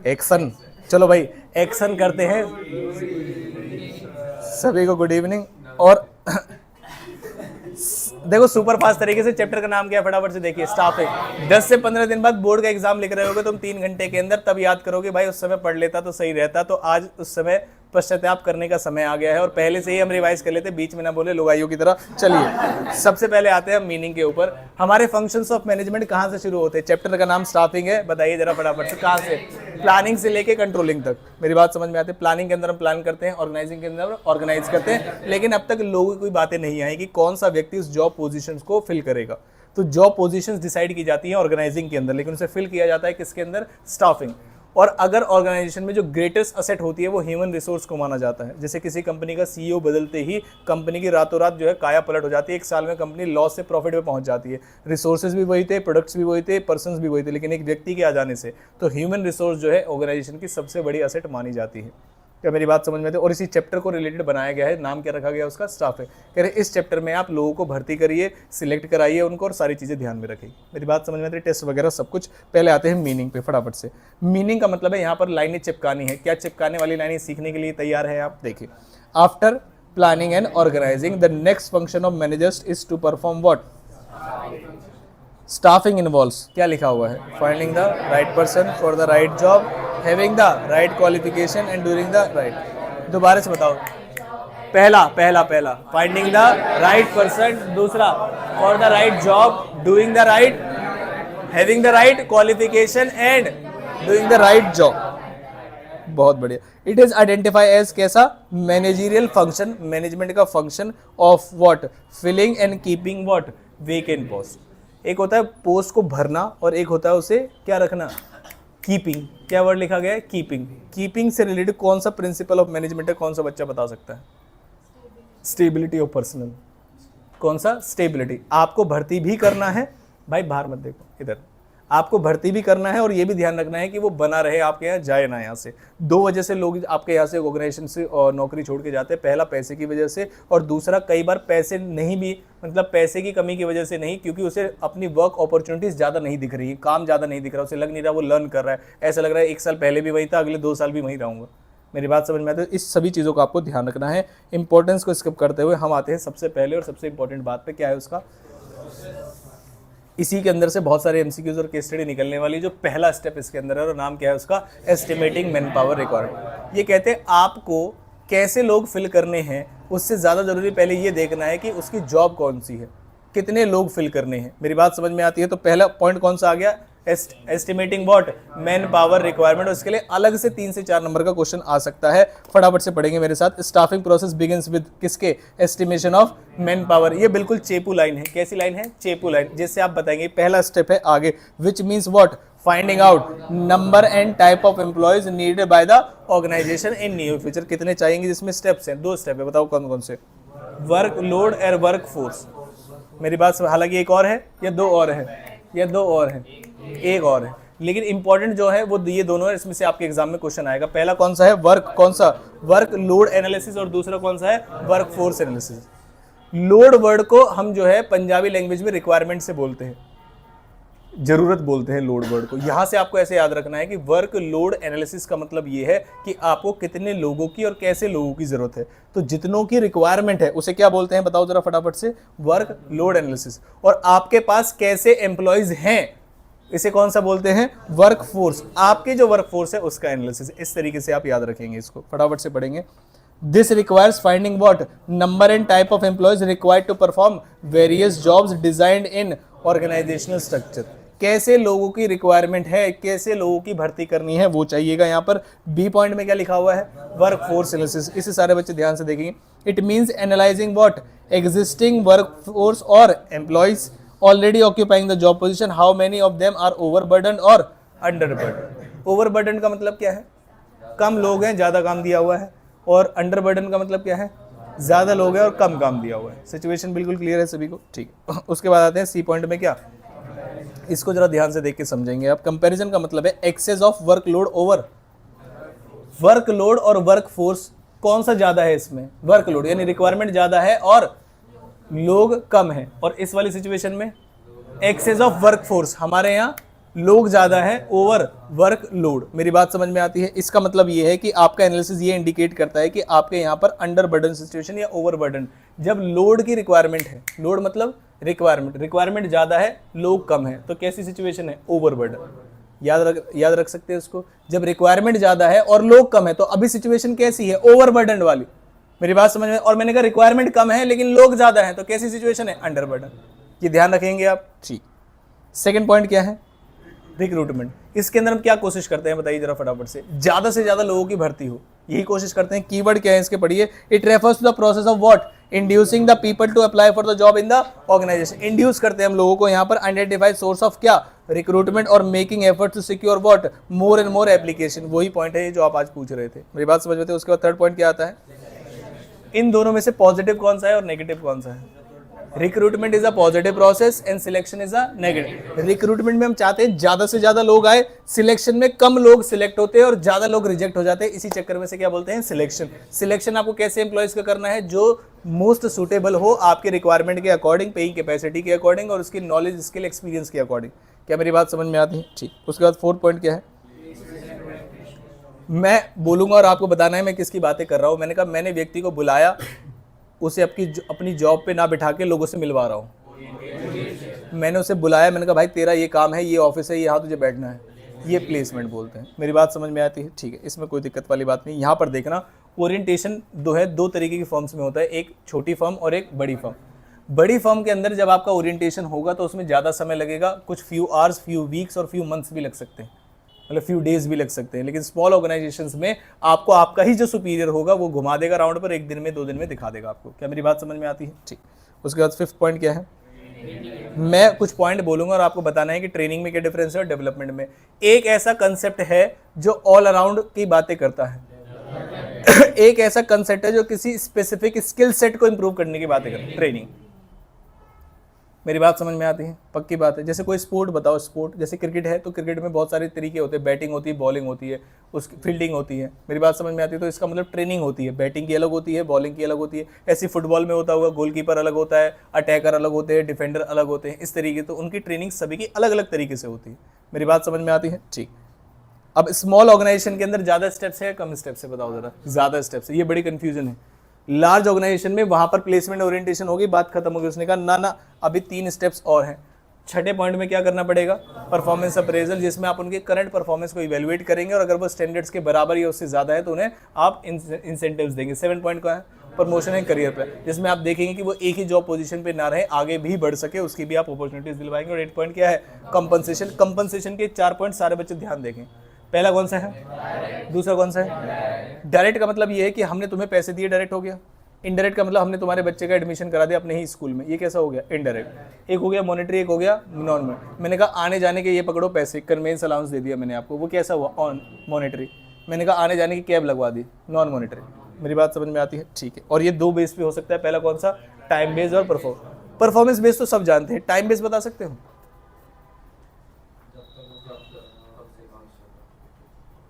Action. चलो भाई action करते हैं। सभी को गुड इवनिंग। और देखो सुपर फास्ट तरीके से चैप्टर का नाम क्या है फटाफट से देखिए, स्टाफिंग। 10 से 15 दिन बाद बोर्ड का एग्जाम लिख रहे होगे तुम 3 घंटे के अंदर, तब याद करोगे भाई उस समय पढ़ लेता तो सही रहता। तो आज उस समय पश्चाताप करने का समय आ गया है और पहले से ही हम रिवाइज कर लेते, बीच में ना बोले लुगाइयों की तरह। चलिए सबसे पहले आते हैं मीनिंग के ऊपर। हमारे फंक्शंस ऑफ मैनेजमेंट कहाँ से शुरू होते हैं? चैप्टर का नाम स्टाफिंग है, बताइए जरा फटाफट से कहाँ से? प्लानिंग से लेके कंट्रोलिंग तक। मेरी बात समझ में आती है? प्लानिंग के अंदर हम प्लान करते हैं, ऑर्गेनाइजिंग के अंदर ऑर्गेनाइज करते हैं, लेकिन अब तक लोगों की कोई बातें नहीं आई कि कौन सा व्यक्ति उस जॉब पोजीशन को फिल करेगा। तो जॉब पोजीशंस डिसाइड की जाती हैं ऑर्गेनाइजिंग के अंदर, लेकिन उसे फिल किया जाता है किसके अंदर? स्टाफिंग। और अगर ऑर्गेनाइजेशन में जो ग्रेटेस्ट असेट होती है वो ह्यूमन रिसोर्स को माना जाता है। जैसे किसी कंपनी का सीईओ बदलते ही कंपनी की रातों रात जो है काया पलट हो जाती है, 1 साल में कंपनी लॉस से प्रॉफिट में पहुंच जाती है। रिसोर्सेज भी वही थे, प्रोडक्ट्स भी वही थे, पर्सन्स भी वही थे, लेकिन एक व्यक्ति के आ जाने से तो ह्यूमन रिसोर्स जो है ऑर्गेनाइजेशन की सबसे बड़ी असेट मानी जाती है। क्या मेरी बात समझ में आती है? और इसी चैप्टर को रिलेटेड बनाया गया है, नाम क्या रखा गया उसका? स्टाफ है। कह रहे इस चैप्टर में आप लोगों को भर्ती करिए, सिलेक्ट कराइए उनको और सारी चीज़ें ध्यान में रखिए। मेरी बात समझ में आती है? टेस्ट वगैरह सब कुछ। पहले आते हैं मीनिंग पे फटाफट से। मीनिंग का मतलब है यहाँ पर लाइनें चिपकानी है। क्या चिपकाने वाली लाइनें सीखने के लिए तैयार है आप? देखिए, after planning and organising the next function of managers is to perform what? Staffing involves, क्या लिखा हुआ है? Finding the right person for the right job, having the right qualification and doing the right. दोबारा से बताओ। पहला पहला पहला फाइंडिंग द राइट पर्सन, दूसरा for the right job, doing the right, having the right qualification and doing the right job. बहुत बढ़िया। It is identify as कैसा? मैनेजरियल फंक्शन, मैनेजमेंट का function of what? Filling and keeping what? Vacant post. एक होता है post को भरना और एक होता है उसे क्या रखना? कीपिंग। क्या वर्ड लिखा गया है? कीपिंग। कीपिंग से रिलेटेड कौन सा प्रिंसिपल ऑफ मैनेजमेंट है? कौन सा बच्चा बता सकता है? Stability of personal. कौन सा? स्टेबिलिटी। आपको भर्ती भी करना है भाई, बाहर मत देखो इधर, आपको भर्ती भी करना है और ये भी ध्यान रखना है कि वो बना रहे, आपके यहाँ जाए ना। यहाँ से 2 वजह से लोग आपके यहाँ से ऑर्गेनाइजेशन से नौकरी छोड़ के जाते हैं। पहला पैसे की वजह से, और दूसरा कई बार पैसे नहीं भी, मतलब पैसे की कमी की वजह से नहीं, क्योंकि उसे अपनी वर्क अपॉर्चुनिटीज ज़्यादा नहीं दिख रही, काम ज़्यादा नहीं दिख रहा, उसे लग नहीं रहा वो लर्न कर रहा है। ऐसा लग रहा है 1 साल पहले भी वही था, अगले 2 साल भी वहीं रहूँगा। मेरी बात समझ में आती है? इस सभी चीज़ों को आपको ध्यान रखना है। इंपॉर्टेंस को स्किप करते हुए हम आते हैं सबसे पहले और सबसे इंपॉर्टेंट बात पे। क्या है उसका? इसी के अंदर से बहुत सारे एमसीक्यूज और केस स्टडी निकलने वाली। जो पहला स्टेप इसके अंदर है और नाम क्या है उसका? Estimating man power requirement. ये कहते हैं आपको कैसे लोग फिल करने हैं, उससे ज़्यादा जरूरी पहले ये देखना है कि उसकी जॉब कौन सी है, कितने लोग फिल करने हैं। मेरी बात समझ में आती है? तो पहला पॉइंट कौन सा आ गया? Estimating what? Man power requirement. उसके लिए अलग से 3 से 4 नंबर का क्वेश्चन आ सकता है। फटाफट से पढ़ेंगे मेरे साथ। स्टाफिंग प्रोसेस बिगिंस विद किसके? Estimation of man power. ये बिल्कुल चेपू लाइन है। कैसी लाइन है? चेपू लाइन, जिससे आप बताएंगे पहला स्टेप है आगे, which means what? Finding out number and type of employees needed by the organisation in near future. कितने चाहिएंगे? जिसमें स्टेप्स हैं, 2 स्टेप है, बताओ कौन कौन से? वर्क लोड और वर्क फोर्स। मेरी बात, हालांकि एक और है या 2 और है? या 2 और है, एक और है, लेकिन इंपॉर्टेंट जो है वो ये दोनों है। इसमें से आपके एग्जाम में क्वेश्चन आएगा। पहला कौन सा है? वर्क, कौन सा? वर्क लोड एनालिसिस, और दूसरा कौन सा है? Work force analysis. Load word को हम जो है पंजाबी लैंग्वेज में रिक्वायरमेंट से बोलते हैं, जरूरत बोलते हैं लोड वर्ड को। यहां से आपको ऐसे याद रखना है कि वर्क लोड एनालिसिस का मतलब ये है कि आपको कितने लोगों की और कैसे लोगों की जरूरत है। तो जितनों की रिक्वायरमेंट है उसे क्या बोलते हैं? बताओ जरा फटाफट से। Work load analysis. और आपके पास कैसे एम्प्लॉयज हैं, इसे कौन सा बोलते हैं? Work force. आपके जो वर्क फोर्स है उसका एनालिसिस। इस तरीके से आप याद रखेंगे इसको। फटाफट से पढ़ेंगे। This requires finding what? Number and type of employees required to perform various jobs designed in organisational structure. कैसे लोगों की रिक्वायरमेंट है, कैसे लोगों की भर्ती करनी है, वो चाहिएगा। यहाँ पर बी पॉइंट में क्या लिखा हुआ है? Work force analysis. इसे सारे बच्चे ध्यान से देखेंगे। It means analysing what? Existing work force और employees already occupying the job position, how many of them are overburdened और underburdened। overburdened का मतलब क्या है? कम लोग हैं, ज़्यादा काम दिया हुआ है। और underburdened का मतलब क्या है? ज़्यादा लोग हैं और कम काम दिया हुआ है। सिचुएशन बिल्कुल क्लियर है सभी को? ठीक। उसके बाद आते हैं सी पॉइंट में। क्या? इसको जरा ध्यान से देख के समझेंगे आप। कंपैरिजन का मतलब है excess of workload over workload और वर्क फोर्स। कौन सा ज़्यादा है इसमें? वर्कलोड, यानी रिक्वायरमेंट ज़्यादा है और लोग कम है। और इस वाली सिचुएशन में एक्सेस ऑफ वर्क फोर्स, हमारे यहाँ लोग ज्यादा है, ओवर वर्क लोड। मेरी बात समझ में आती है? इसका मतलब ये है कि आपका एनालिसिस ये इंडिकेट करता है कि आपके यहाँ पर अंडर बर्डन सिचुएशन या ओवर बर्डन, जब लोड की रिक्वायरमेंट है, लोड मतलब रिक्वायरमेंट ज्यादा है, लोग कम है, तो कैसी सिचुएशन है? Over burden. याद रख सकते हैं इसको। जब रिक्वायरमेंट ज्यादा है और लोग कम है तो अभी सिचुएशन कैसी है? ओवर बर्डन वाली। मेरी बात समझ में? और मैंने कहा रिक्वायरमेंट कम है लेकिन लोग ज्यादा है, तो कैसी सिचुएशन है? Under burden. ये ध्यान रखेंगे आप। ठीक, सेकंड पॉइंट क्या है? रिक्रूटमेंट। इसके अंदर हम क्या कोशिश करते हैं बताइए जरा फटाफट से ज्यादा लोगों की भर्ती हो, यही कोशिश करते हैं। कीवर्ड क्या है इसके? पढ़िए। It refers to the process of what? Inducing the people to apply for the job in the organisation. Induce करते हैं हम लोगों को यहाँ पर आइडेंटिफाई सोर्स ऑफ क्या? रिक्रूटमेंट, और making effort to secure what? More and more application. वही पॉइंट है जो आप आज पूछ रहे थे। मेरी बात समझ में? उसके बाद थर्ड पॉइंट क्या आता है? इन दोनों में से पॉजिटिव कौन सा है और नेगेटिव कौन सा है? Recruitment is a positive process and selection is a negative. Recruitment में हम चाहते हैं ज्यादा से ज्यादा लोग आए, सिलेक्शन में कम लोग सिलेक्ट होते हैं और ज्यादा लोग रिजेक्ट हो जाते हैं। इसी चक्कर में से क्या बोलते हैं? सिलेक्शन। सिलेक्शन आपको कैसे एम्प्लॉयज का करना है? जो मोस्ट सुटेबल हो आपके रिक्वायरमेंट के अकॉर्डिंग, पेइंग कैपेसिटी के अकॉर्डिंग और उसकी नॉलेज, स्किल, एक्सपीरियंस के अकॉर्डिंग। क्या मेरी बात समझ में आती है? ठीक। उसके बाद फोर्थ पॉइंट क्या है? मैं बोलूंगा और आपको बताना है मैं किसकी बातें कर रहा हूं। मैंने कहा मैंने व्यक्ति को बुलाया, उसे अपनी जॉब पे ना बिठा के लोगों से मिलवा रहा हूँ। मैंने उसे बुलाया, मैंने कहा भाई तेरा ये काम है, ये ऑफिस है, यहाँ तुझे बैठना है। ये प्लेसमेंट बोलते हैं। मेरी बात समझ में आती है? ठीक है, इसमें कोई दिक्कत वाली बात नहीं। यहाँ पर देखना, ओरिएंटेशन दो तरीके की फर्म्स में होता है, एक छोटी फर्म और एक बड़ी फर्म। बड़ी फर्म के अंदर जब आपका ओरिएंटेशन होगा तो उसमें ज़्यादा समय लगेगा, कुछ फ्यू आवर्स, फ्यू वीक्स और फ्यू मंथ्स भी लग सकते हैं, मतलब फ्यू डेज भी लग सकते हैं। लेकिन स्मॉल ऑर्गेनाइजेशंस में आपको आपका ही जो सुपीरियर होगा वो घुमा देगा राउंड पर, 1 दिन में 2 दिन में दिखा देगा आपको। क्या मेरी बात समझ में आती है? ठीक। उसके बाद फिफ्थ पॉइंट क्या है? मैं कुछ पॉइंट बोलूंगा और आपको बताना है कि ट्रेनिंग में क्या डिफरेंस है और डेवलपमेंट में। एक ऐसा कंसेप्ट है जो ऑल अराउंड की बातें करता है। एक ऐसा कंसेप्ट है जो किसी स्पेसिफिक स्किल सेट को इंप्रूव करने की बातें करता है, ट्रेनिंग। मेरी बात समझ में आती है? पक्की बात है। जैसे कोई स्पोर्ट बताओ, स्पोर्ट जैसे क्रिकेट है तो क्रिकेट में बहुत सारे तरीके होते हैं, बैटिंग होती है, बॉलिंग होती है, उसकी फील्डिंग होती है। मेरी बात समझ में आती है? तो इसका मतलब ट्रेनिंग होती है, बैटिंग की अलग होती है, बॉलिंग की अलग होती है। ऐसी फुटबॉल में होता होगा, गोलकीपर अलग होता है, अटैकर अलग होते हैं, डिफेंडर अलग होते हैं, इस तरीके। तो उनकी ट्रेनिंग सभी की अलग अलग तरीके से होती है। मेरी बात समझ में आती है? ठीक। अब स्मॉल ऑर्गेनाइजेशन के अंदर ज़्यादा स्टेप्स है या कम स्टेप्स है? बताओ जरा। ज़्यादा स्टेप्स है, ये बड़ी कन्फ्यूजन है। लार्ज ऑर्गेनाइजेशन में वहां पर प्लेसमेंट ओरिएंटेशन होगी, बात खत्म होगी। उसने कहा ना अभी 3 स्टेप्स और हैं। छठे पॉइंट में क्या करना पड़ेगा? परफॉर्मेंस अप्रेजल, जिसमें आप उनके करंट परफॉर्मेंस को इवेलुएट करेंगे और अगर वो स्टैंडर्ड्स के बराबर या उससे ज़्यादा है तो उन्हें आप इंसेंटिव्स देंगे। 7 पॉइंट का है प्रमोशन एंड करियर प्लान, जिसमें आप देखेंगे कि वो एक ही जॉब पोजीशन पे ना रहे, आगे भी बढ़ सके, उसकी भी आप अपॉर्चुनिटीज दिलवाएंगे। और 8 पॉइंट क्या है? कंपनसेशन। कंपनसेशन के 4 पॉइंट सारे बच्चे ध्यान देखें। पहला कौन सा है? दूसरा कौन सा है? डायरेक्ट का मतलब ये है कि हमने तुम्हें पैसे दिए, डायरेक्ट हो गया। इनडायरेक्ट का मतलब हमने तुम्हारे बच्चे का एडमिशन करा दिया अपने ही स्कूल में, ये कैसा हो गया? इनडायरेक्ट। एक हो गया मॉनेटरी, एक हो गया नॉन मॉनेटरी। मैंने कहा आने जाने के ये पकड़ो पैसे, कन्वेंस अलाउंस दे दिया मैंने आपको, वो कैसा हुआ? On monetary. मैंने कहा आने जाने की कैब लगवा दी, नॉन मॉनेटरी। मेरी बात समझ में आती है? ठीक है। और ये 2 बेस पे हो सकता है। पहला कौन सा? टाइम बेस्ड और परफॉर्मेंस बेस्ड तो सब जानते हैं। टाइम बेस्ड बता सकते हो?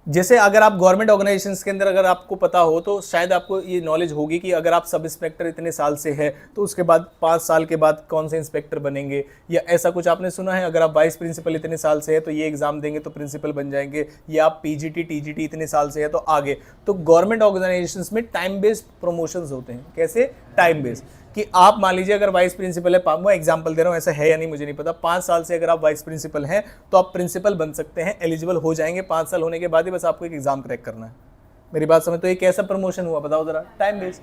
जैसे अगर आप गवर्नमेंट ऑर्गेनाइजेशंस के अंदर अगर आपको पता हो तो शायद आपको ये नॉलेज होगी कि अगर आप सब इंस्पेक्टर इतने साल से है तो उसके बाद 5 साल के बाद कौन से इंस्पेक्टर बनेंगे, या ऐसा कुछ आपने सुना है? अगर आप वाइस प्रिंसिपल इतने साल से है तो ये एग्जाम देंगे तो प्रिंसिपल बन जाएंगे, या आप पीजीटी टीजीटी इतने साल से है तो आगे। तो गवर्नमेंट ऑर्गेनाइजेशंस में टाइम बेस्ड प्रमोशंस होते हैं। कैसे? Time based. कि आप मान लीजिए अगर वाइस प्रिंसिपल है, मैं एग्जांपल दे रहा हूँ, ऐसा है या नहीं मुझे नहीं पता, 5 साल से अगर आप वाइस प्रिंसिपल हैं तो आप प्रिंसिपल बन सकते हैं, एलिजिबल हो जाएंगे 5 साल होने के बाद ही, बस आपको एक एग्जाम क्रैक करना है। मेरी बात समझ? तो ये कैसा प्रमोशन हुआ बताओ जरा? Time based.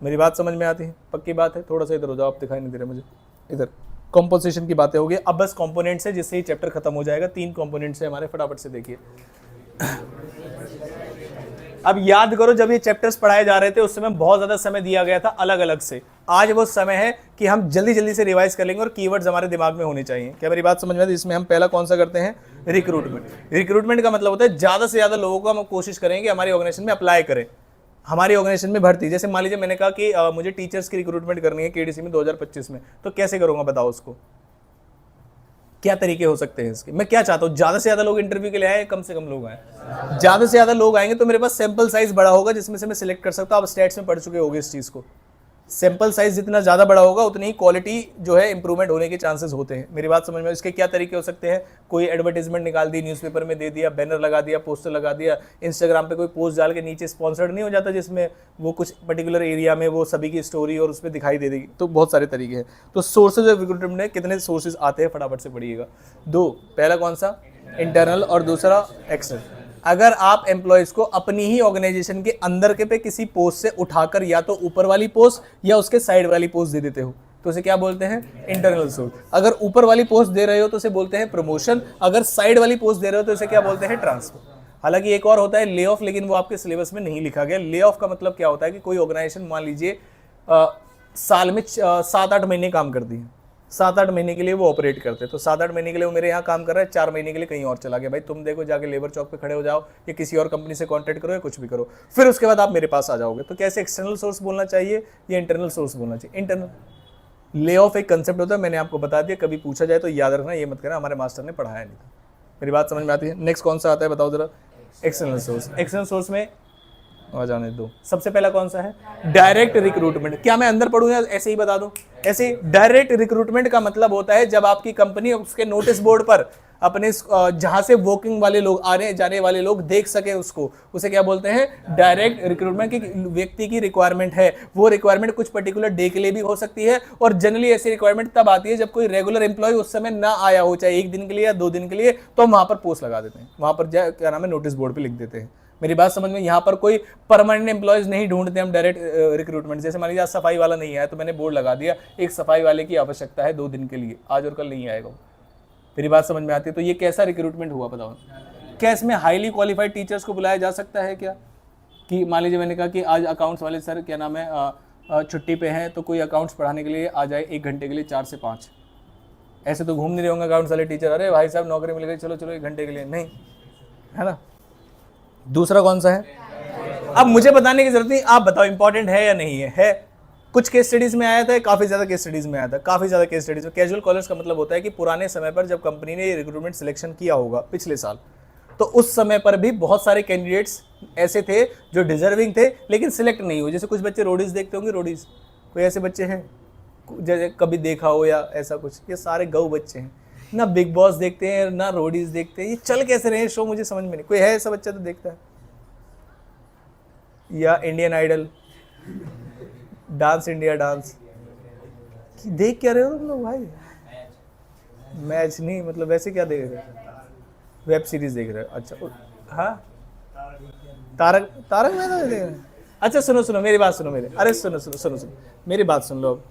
मेरी बात समझ में आती है? पक्की बात है। थोड़ा सा इधर हो जाओ, आप दिखाई नहीं दे रहे मुझे। इधर कॉम्पोजिशन की बातें होगी। अब बस कॉम्पोनेंट्स है जिससे ही चैप्टर खत्म हो जाएगा। 3 कॉम्पोनेंट्स है हमारे, फटाफट से देखिए। अब याद करो जब ये चैप्टर्स पढ़ाए जा रहे थे उस समय बहुत ज्यादा समय दिया गया था अलग अलग से। आज वो समय है कि हम जल्दी जल्दी से रिवाइज कर लेंगे और कीवर्ड्स हमारे दिमाग में होने चाहिए। क्या मेरी बात समझ में आती है? इसमें हम पहला कौन सा करते हैं? रिक्रूटमेंट। रिक्रूटमेंट का मतलब होता है ज्यादा से ज्यादा लोगों को हम कोशिश करेंगे हमारी ऑर्गेनाइजेशन में अप्लाई करें, हमारी ऑर्गेनाइजेशन में भर्ती। जैसे मान लीजिए मैंने कहा कि मुझे टीचर्स की रिक्रूटमेंट करनी है केडीसी में 2025 में, तो कैसे करूंगा बताओ? उसको क्या तरीके हो सकते हैं इसके? मैं क्या चाहता हूँ? ज्यादा से ज्यादा लोग इंटरव्यू के लिए आए, कम से कम लोग आए। ज्यादा से ज्यादा लोग आएंगे तो मेरे पास सैंपल साइज बड़ा होगा जिसमें से मैं सिलेक्ट कर सकता हूँ। आप स्टैट्स में पढ़ चुके होंगे इस चीज को। सैंपल साइज जितना ज़्यादा बड़ा होगा उतनी ही क्वालिटी जो है इंप्रूवमेंट होने के चांसेस होते हैं। मेरी बात समझ में? इसके क्या तरीके हो सकते हैं? कोई एडवर्टाइजमेंट निकाल दी, न्यूज़पेपर में दे दिया, बैनर लगा दिया, पोस्टर लगा दिया, इंस्टाग्राम पे कोई पोस्ट डाल के नीचे स्पॉन्सर्ड नहीं हो जाता जिसमें वो कुछ पर्टिकुलर एरिया में वो सभी की स्टोरी और उस पर दिखाई दे देगी। तो बहुत सारे तरीके हैं। तो सोर्सेज ऑफ रिक्रूटमेंट में कितने सोर्सेज आते हैं फटाफट से पढ़िएगा। दो, पहला कौन सा? इंटरनल और दूसरा एक्सटर्नल। अगर आप एम्प्लॉयज को अपनी ही ऑर्गेनाइजेशन के अंदर के पे किसी पोस्ट से उठाकर या तो ऊपर वाली पोस्ट या उसके साइड वाली पोस्ट दे देते हो तो उसे क्या बोलते हैं? Internal source. अगर ऊपर वाली पोस्ट दे रहे हो तो उसे बोलते हैं प्रमोशन, अगर साइड वाली पोस्ट दे रहे हो तो उसे क्या बोलते हैं? ट्रांसफर। हालांकि एक और होता है ले ऑफ, लेकिन वो आपके सिलेबस में नहीं लिखा गया। ले ऑफ का मतलब क्या होता है कि कोई ऑर्गेनाइजेशन मान लीजिए साल में 7-8 महीने काम करती है, 7-8 महीने के लिए वो ऑपरेट करते हैं, तो 7-8 महीने के लिए वो मेरे यहाँ काम कर रहा है, 4 महीने के लिए कहीं और चला गया। भाई तुम देखो, जाके लेबर चौक पे खड़े हो जाओ या किसी और कंपनी से कॉन्टैक्ट करो या कुछ भी करो, फिर उसके बाद आप मेरे पास आ जाओगे। तो कैसे एक्सटर्नल सोर्स बोलना चाहिए या इंटरनल सोर्स बोलना चाहिए? इंटरनल। ले ऑफ एक कंसेप्ट होता है, मैंने आपको बता दिया, कभी पूछा जाए तो याद रखना, ये मत करना हमारे मास्टर ने पढ़ाया नहीं था। मेरी बात समझ में आती है? नेक्स्ट कौन सा आता है बताओ जरा? External source. एक्सटर्नल सोर्स में आ जाने दो। सबसे पहला कौन सा है? Direct recruitment. क्या मैं अंदर पढ़ूं या ऐसे ही बता दूं? ऐसे डायरेक्ट रिक्रूटमेंट का मतलब होता है जब आपकी कंपनी उसके नोटिस बोर्ड पर अपने जहां से वर्किंग वाले लोग, आने जाने वाले लोग देख सके उसको, उसे क्या बोलते हैं? Direct recruitment. की व्यक्ति की रिक्वायरमेंट है, वो रिक्वायरमेंट कुछ पर्टिकुलर डे के लिए भी हो सकती है और जनरली ऐसी रिक्वायरमेंट तब आती है जब कोई रेगुलर एम्प्लॉय उस समय ना आया हो, चाहे 1 दिन के लिए या 2 दिन के लिए, तो हम वहां पर पोस्ट लगा देते हैं, वहां पर क्या नाम है, नोटिस बोर्ड पर लिख देते हैं। मेरी बात समझ में? यहाँ पर कोई परमानेंट एम्प्लॉयज नहीं ढूंढते हम डायरेक्ट रिक्रूटमेंट। जैसे मान लीजिए आज सफाई वाला नहीं आया तो मैंने बोर्ड लगा दिया, एक सफाई वाले की आवश्यकता है 2 दिन के लिए, आज और कल नहीं आएगा। मेरी बात समझ में आती है? तो ये कैसा रिक्रूटमेंट हुआ बताओ? क्या इसमें हाईली क्वालिफाइड टीचर्स को बुलाया जा सकता है क्या? कि मान लीजिए मैंने कहा कि आज अकाउंट्स वाले सर क्या नाम है छुट्टी पे हैं, तो कोई अकाउंट्स पढ़ाने के लिए आ जाए 1 घंटे के लिए 4 से 5। ऐसे तो घूम नहीं रहे होंगे अकाउंट्स वाले टीचर, अरे भाई साहब नौकरी मिल गई, चलो चलो 1 घंटे के लिए, नहीं, है ना। दूसरा कौन सा है? अब मुझे बताने की जरूरत नहीं, आप बताओ इंपॉर्टेंट है या नहीं है? कुछ केस स्टडीज में आया था, काफी ज्यादा केस स्टडीज में आया था, काफी ज्यादा केस स्टडीज में। कैजुअल कॉलर्स का मतलब होता है कि पुराने समय पर जब कंपनी ने रिक्रूटमेंट सिलेक्शन किया होगा पिछले साल, तो उस समय पर भी बहुत सारे कैंडिडेट्स ऐसे थे जो डिजर्विंग थे लेकिन सिलेक्ट नहीं हुए। जैसे कुछ बच्चे रोडीज देखते होंगे, रोडीज, कोई ऐसे बच्चे हैं जैसे कभी देखा हो या ऐसा कुछ? ये सारे गऊ बच्चे हैं, ना बिग बॉस देखते हैं ना रोडीज देखते हैं, ये चल कैसे रहे शो मुझे समझ में नहीं। कोई है ऐसा बच्चा तो देखता है? या Indian Idol, dance India dance, देख क्या रहे हो तुम लोग भाई? मैच नहीं, मतलब वैसे क्या देख रहे हो? वेब सीरीज देख रहे हो? अच्छा, हाँ, तारक मेहता देख रहे हैं? अच्छा सुनो सुनो मेरी बात सुनो, अरे सुनो सुनो सुनो सुनो मेरी बात सुन लो। अब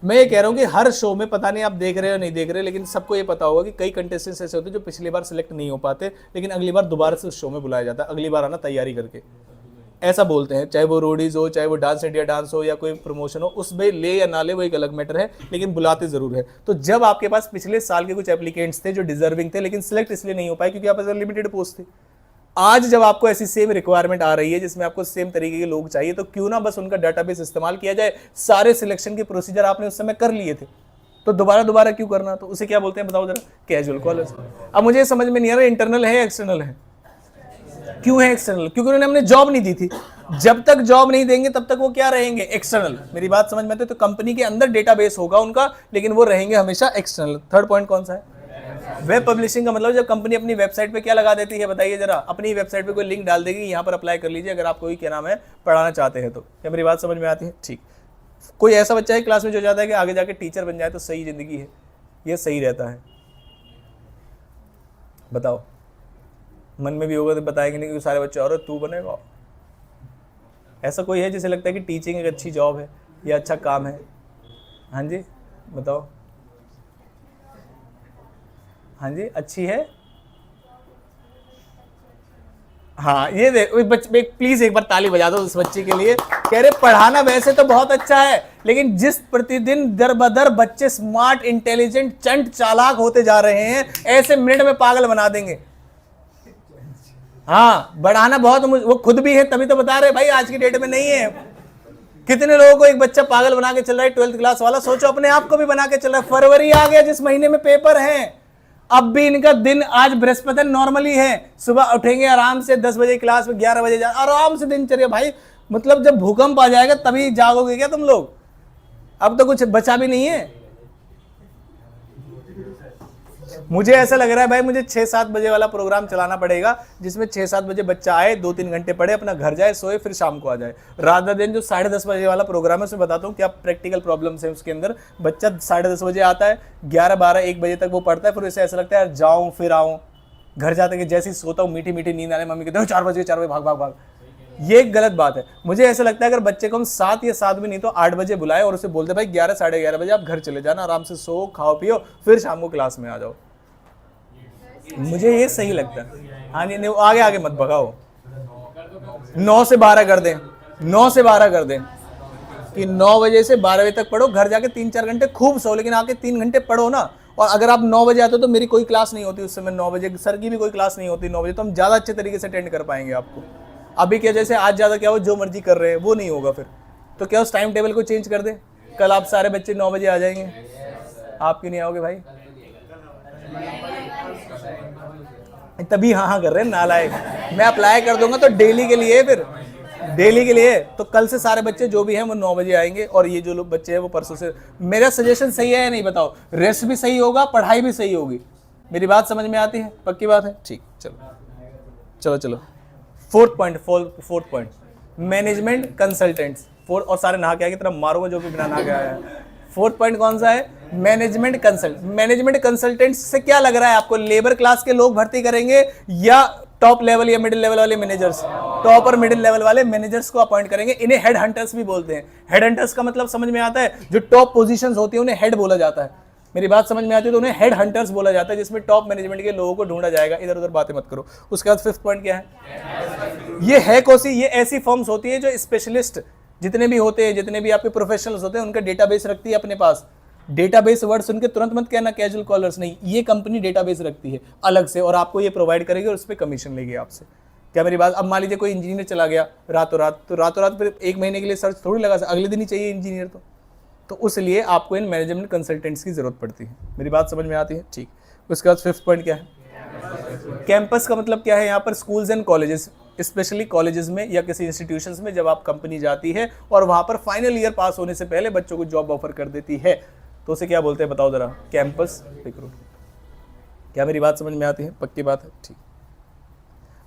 मैं ये कह रहा हूँ कि हर शो में, पता नहीं आप देख रहे हो नहीं देख रहे, लेकिन सबको ये पता होगा कि कई कंटेस्टेंट्स ऐसे होते हैं जो पिछली बार सिलेक्ट नहीं हो पाते लेकिन अगली बार दोबारा से उस शो में बुलाया जाता है, अगली बार आना तैयारी करके, ऐसा बोलते हैं। चाहे वो रोडीज हो, चाहे वो डांस इंडिया डांस हो या कोई प्रमोशन हो, उसमें ले या ना ले वो एक अलग मैटर है, लेकिन बुलाते जरूर है। तो जब आपके पास पिछले साल के कुछ एप्लीकेंट्स थे जो डिजर्विंग थे लेकिन सिलेक्ट इसलिए नहीं हो पाए क्योंकि आपके पास लिमिटेड पोस्ट थी, आज जब आपको ऐसी सेम रिक्वायरमेंट आ रही है जिसमें आपको सेम तरीके के लोग चाहिए, तो क्यों ना बस उनका डाटाबेस इस्तेमाल किया जाए। सारे सिलेक्शन के प्रोसीजर आपने उस समय कर लिए थे, तो दोबारा क्यों करना? तो उसे क्या बोलते हैं बताओ जरा? Casual callers. अब मुझे समझ में नहीं आ रहा इंटरनल है या एक्सटर्नल है? क्यों है एक्सटर्नल? क्योंकि उन्होंने हमने जॉब नहीं दी थी। जब तक जॉब नहीं देंगे तब तक वो क्या रहेंगे? एक्सटर्नल। मेरी बात समझ में आती है? तो कंपनी के अंदर डेटाबेस होगा उनका, लेकिन वो रहेंगे हमेशा एक्सटर्नल। थर्ड पॉइंट कौन सा है? वेब पब्लिशिंग का मतलब जब कंपनी अपनी वेबसाइट पे क्या लगा देती है बताइए जरा? अपनी वेबसाइट पे कोई लिंक डाल देगी, यहाँ पर अप्लाई कर लीजिए अगर आप कोई क्या नाम है पढ़ाना चाहते हैं तो। क्या मेरी बात समझ में आती है? ठीक। कोई ऐसा बच्चा है क्लास में जो चाहता है कि आगे जाके टीचर बन जाए तो सही जिंदगी है, ये सही रहता है? बताओ। मन में भी होगा तो बताएंगे नहीं क्योंकि सारे बच्चे और तू बनेगा। ऐसा कोई है जिसे लगता है कि टीचिंग एक अच्छी जॉब है या अच्छा काम है? हाँ जी बताओ। हाँ जी अच्छी है। हाँ ये बच्चे प्लीज एक बार ताली बजा दो उस बच्चे के लिए। कह रहे पढ़ाना वैसे तो बहुत अच्छा है, लेकिन जिस प्रतिदिन दर बदर बच्चे स्मार्ट, इंटेलिजेंट, चंट, चालाक होते जा रहे हैं, ऐसे मिनट में पागल बना देंगे। हाँ बढ़ाना बहुत, वो खुद भी है तभी तो बता रहे भाई आज की डेट में नहीं है। कितने लोगों को एक बच्चा पागल बना के चल रहा है, 12th क्लास वाला। सोचो अपने आप को भी बना के चल रहा है। फरवरी आ गया जिस महीने में पेपर है, अब भी इनका दिन, आज बृहस्पति नॉर्मली है, सुबह उठेंगे आराम से 10 बजे क्लास में, 11 बजे आराम से दिनचर्या। भाई मतलब जब भूकंप आ जाएगा तभी जागोगे क्या तुम लोग? अब तो कुछ बचा भी नहीं है। मुझे ऐसा लग रहा है भाई मुझे 6-7 बजे वाला प्रोग्राम चलाना पड़ेगा, जिसमें 6-7 बजे बच्चा आए, 2-3 घंटे पढ़े, अपना घर जाए, सोए, फिर शाम को आ जाए, रात दिन जो 10:30 बजे वाला प्रोग्राम है उसमें बताता हूँ क्या प्रैक्टिकल प्रॉब्लम्स है उसके अंदर। बच्चा 10:30 बजे आता है, 11, 12, 1 बजे तक वो पढ़ता है, फिर उसे ऐसा लगता है यार जाऊँ फिर आऊँ। घर जाते कि जैसे ही सोता हूँ मीठी मीठी नींद आने, मम्मी कहते हो 4 बजे भाग भाग भाग। ये एक गलत बात है। मुझे ऐसा लगता है अगर बच्चे को हम 7 या 7 भी नहीं तो 8 बजे बुलाए और उसे बोलते भाई 11, 11:30 बजे आप घर चले जाना, आराम से सो खाओ पियो, फिर शाम को क्लास में आ जाओ। मुझे ये सही लगता है। हाँ नहीं नहीं आगे आगे मत भगाओ। 9 से 12 कर दें, 9 से 12 कर दें कि 9 बजे से 12 बजे तक पढ़ो, घर जाके 3-4 घंटे खूब सो, लेकिन आके 3 घंटे पढ़ो ना। और अगर आप 9 बजे आते हो तो मेरी कोई क्लास नहीं होती उस समय, 9 बजे सर की भी कोई क्लास नहीं होती 9 बजे, तो हम ज़्यादा अच्छे तरीके से अटेंड कर पाएंगे आपको। अभी क्या जैसे आज ज़्यादा क्या हो जो मर्जी कर रहे हैं वो नहीं होगा, फिर तो क्या उस टाइम टेबल को चेंज कर दे, कल आप सारे बच्चे 9 बजे आ जाएंगे। आप क्यों नहीं आओगे भाई? तभी हाँ कर रहे हैं नालायक। मैं अप्लाई कर दूंगा तो डेली के लिए, फिर डेली के लिए तो कल से सारे बच्चे जो भी हैं वो 9 बजे आएंगे, और ये जो लोग बच्चे हैं वो परसों से। मेरा सजेशन सही है या नहीं बताओ? रेस्ट भी सही होगा, पढ़ाई भी सही होगी। मेरी बात समझ में आती है? पक्की बात है? ठीक, चलो चलो चलो। Fourth point management consultants. Fourth, और सारे नहा के आए की तरह मारूंगा जो भी बिना नहा के आया है। फोर्थ पॉइंट कौन सा है? मैनेजमेंट कंसल्टेंट्स से क्या लग रहा है आपको? लेबर क्लास के लोग भर्ती करेंगे या टॉप लेवल या मिडिल लेवल वाले मैनेजर्स? टॉप और मिडिल लेवल वाले मैनेजर्स को अपॉइंट करेंगे। इन्हें हेड हंटर्स भी बोलते हैं। हेड हंटर्स का मतलब समझ में आता है? जो टॉप पोजीशंस होती है उन्हें हेड बोला जाता है। मेरी बात समझ में आती है तो उन्हें हेड हंटर्स बोला जाता है, जिसमें टॉप मैनेजमेंट के लोगों को ढूंढा जाएगा। इधर उधर बातें मत करो। उसके बाद फिफ्थ पॉइंट क्या है? ये है कौन सी? ये ऐसी फर्म्स होती है जो स्पेशलिस्ट जितने भी होते हैं, जितने भी आपके प्रोफेशनल्स होते हैं, उनका डेटाबेस रखती है अपने पास। डेटाबेस वर्ड सुन के तुरंत मत कहना कैजुअल कॉलर्स नहीं, ये कंपनी डेटाबेस रखती है अलग से और आपको ये प्रोवाइड करेगी और उस पर कमीशन लेगी आपसे। क्या मेरी बात? अब मान लीजिए कोई इंजीनियर चला गया रातों रात, तो रातों रात फिर 1 महीने के लिए सर्च थोड़ी लगा, अगले दिन ही चाहिए इंजीनियर। तो उसलिए आपको इन मैनेजमेंट कंसल्टेंट्स की जरूरत पड़ती है। मेरी बात समझ में आती है? ठीक। उसके बाद फिफ्थ पॉइंट क्या है? कैंपस का मतलब क्या है? यहाँ पर schools and colleges, specially colleges में या किसी इंस्टीट्यूशंस में जब आप कंपनी जाती है और वहाँ पर फाइनल ईयर पास होने से पहले बच्चों को जॉब ऑफर कर देती है, तो उसे क्या बोलते हैं बताओ जरा? Campus recruit. क्या मेरी बात समझ में आती है? पक्की बात है? ठीक।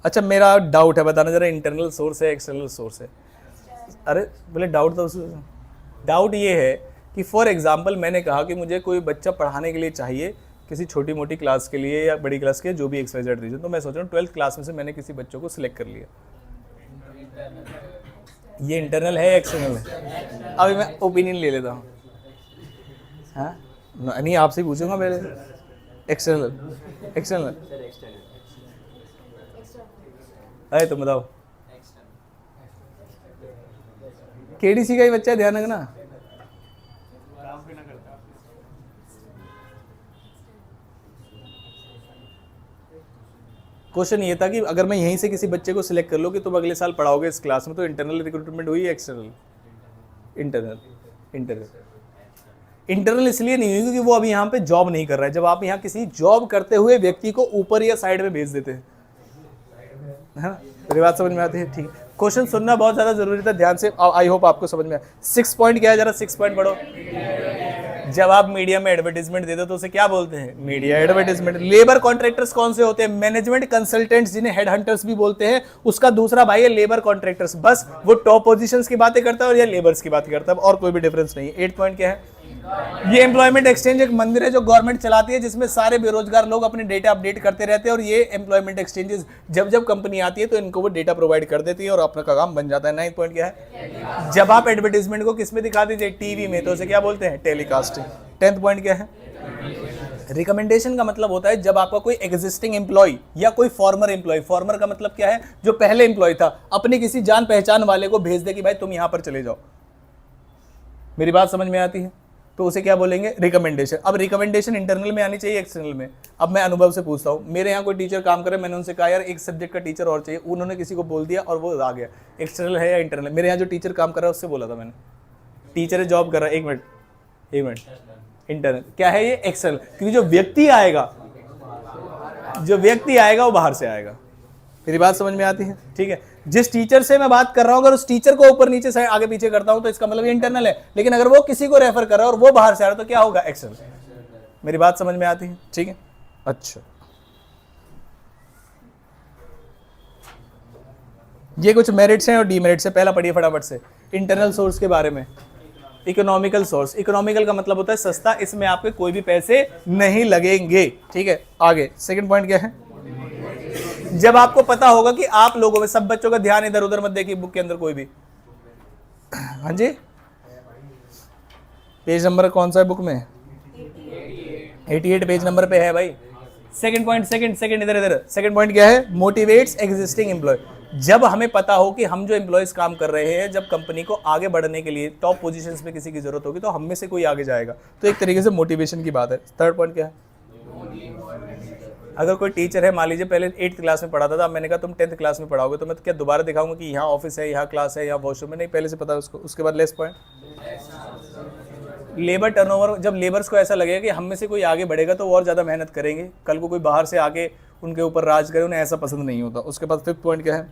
अच्छा, मेरा डाउट है, बताना जरा, इंटरनल सोर्स है एक्सटर्नल सोर्स है? अरे बोले डाउट तो डाउट ये है कि फॉर एग्जाम्पल मैंने कहा कि मुझे कोई बच्चा पढ़ाने के लिए चाहिए, किसी छोटी मोटी क्लास के लिए या बड़ी क्लास के, जो भी XYZ रीजन, तो मैं सोच रहा हूँ 12th क्लास में से मैंने किसी बच्चों को सिलेक्ट कर लिया। ये इंटरनल है या एक्सटर्नल है? अभी मैं ओपिनियन ले लेता हूँ। हाँ नहीं, आपसे ही पूछूंगा मेरे। एक्सटर्नल अरे तुम बताओ। KDC का ही बच्चा है, ध्यान रखना। क्वेश्चन ये था कि अगर मैं यहीं से किसी बच्चे को सिलेक्ट कर लूँ कि तुम अगले साल पढ़ाओगे इस क्लास में, तो इंटरनल रिक्रूटमेंट हुई या एक्सटर्नल? इंटरनल इसलिए नहीं हुई क्योंकि वो अभी यहाँ पे जॉब नहीं कर रहा है। जब आप यहाँ किसी जॉब करते हुए व्यक्ति को ऊपर या साइड में भेज देते हैं, है ना? मेरी बात समझ में आती है? ठीक। क्वेश्चन सुनना बहुत ज़्यादा जरूरी था, ध्यान से। आई होप आपको समझ में आया। 6 पॉइंट क्या है? जरा 6 पॉइंट पढ़ो। जब आप मीडिया में एडवर्टाइजमेंट देते हो तो उसे क्या बोलते हैं? Media advertisement. लेबर कॉन्ट्रैक्टर्स कौन से होते हैं? मैनेजमेंट कंसल्टेंट्स, जिन्हें हेड हंटर्स भी बोलते हैं। उसका दूसरा भाई है लेबर कॉन्ट्रैक्टर्स। बस वो टॉप पोजीशंस की बातें करता है और ये लेबर्स की बात करता है, और कोई भी डिफरेंस नहीं है। 8 पॉइंट क्या है? ये एम्प्लॉयमेंट एक्सचेंज एक मंदिर है जो गवर्नमेंट चलाती है, जिसमें सारे बेरोजगार लोग अपने डेटा अपडेट करते रहते हैं, और ये एम्प्लॉयमेंट एक्सचेंजेस जब जब कंपनी आती है तो इनको वो डेटा प्रोवाइड कर देती है और अपना काम बन जाता है। 9 पॉइंट क्या है? जब आप एडवर्टाइजमेंट को किस में दिखा दीजिए? टीवी में, तो उसे क्या बोलते हैं? टेलीकास्टिंग। 10th पॉइंट क्या है? रिकमेंडेशन का मतलब होता है जब आपका कोई एग्जिस्टिंग एम्प्लॉय या कोई फॉर्मर एम्प्लॉय, फॉर्मर का मतलब क्या है? जो पहले एम्प्लॉय था, अपने किसी जान पहचान वाले को भेज दे कि भाई तुम यहां पर चले जाओ। मेरी बात समझ में आती है? तो उसे क्या बोलेंगे? रिकमेंडेशन। अब रिकमेंडेशन इंटरनल में आनी चाहिए एक्सटर्नल में? अब मैं अनुभव से पूछता हूँ, मेरे यहाँ कोई टीचर काम करे, मैंने उनसे कहा यार एक सब्जेक्ट का टीचर और चाहिए, उन्होंने किसी को बोल दिया और वो आ गया। एक्सटर्नल है या इंटरनल? मेरे यहाँ जो टीचर काम कर रहा है उससे बोला था मैंने, टीचर है जॉब कर रहा है। एक मिनट, इंटरनल क्या है? ये एक्सटर्नल। क्योंकि जो व्यक्ति आएगा वो बाहर से आएगा। मेरी बात समझ में आती है? ठीक है, जिस टीचर से मैं बात कर रहा हूं अगर उस टीचर को ऊपर नीचे से आगे पीछे करता हूं तो इसका मतलब ये इंटरनल है, लेकिन अगर वो किसी को रेफर कर रहा है और वो बाहर से आ रहा है तो क्या होगा? एक्सटर्नल। मेरी बात समझ में आती है? ठीक है, अच्छा ये कुछ मेरिट्स हैं और डीमेरिट्स है। पहला पढ़िए फटाफट से इंटरनल सोर्स के बारे में। इकोनॉमिकल सोर्स, इकोनॉमिकल का मतलब होता है सस्ता, इसमें आपके कोई भी पैसे नहीं लगेंगे। ठीक है, आगे सेकंड पॉइंट क्या है? जब आपको पता होगा कि आप लोगों में, सब बच्चों का ध्यान इधर उधर मत देखिए बुक के अंदर कोई भी। हाँ जी, पेज नंबर कौन सा है बुक में? 88 पेज नंबर पे है भाई। सेकंड पॉइंट, सेकंड इधर इधर। सेकंड पॉइंट क्या है? Motivates existing employee. जब हमें पता हो कि हम जो एम्प्लॉयज काम कर रहे हैं, जब कंपनी को आगे बढ़ने के लिए टॉप पोजीशंस में किसी की जरूरत होगी तो हम में से कोई आगे जाएगा, तो एक तरीके से मोटिवेशन की बात है। थर्ड पॉइंट क्या है? अगर कोई टीचर है, मान लीजिए पहले 8th क्लास में पढ़ाता था, मैंने कहा तुम 10th क्लास में पढ़ाओगे, तो मैं तो क्या दोबारा दिखाऊंगा कि यहाँ ऑफिस है, यहाँ क्लास है, यहाँ वॉशरूम है? नहीं, पहले से पता है उसको। उसके बाद लेस पॉइंट, लेबर टर्नओवर। जब लेबर्स को ऐसा लगेगा कि हम में से कोई आगे बढ़ेगा तो वो और ज़्यादा मेहनत करेंगे, कल को कोई बाहर से आके उनके ऊपर राज करे, उन्हें ऐसा पसंद नहीं होता। उसके बाद फिफ्थ पॉइंट क्या है?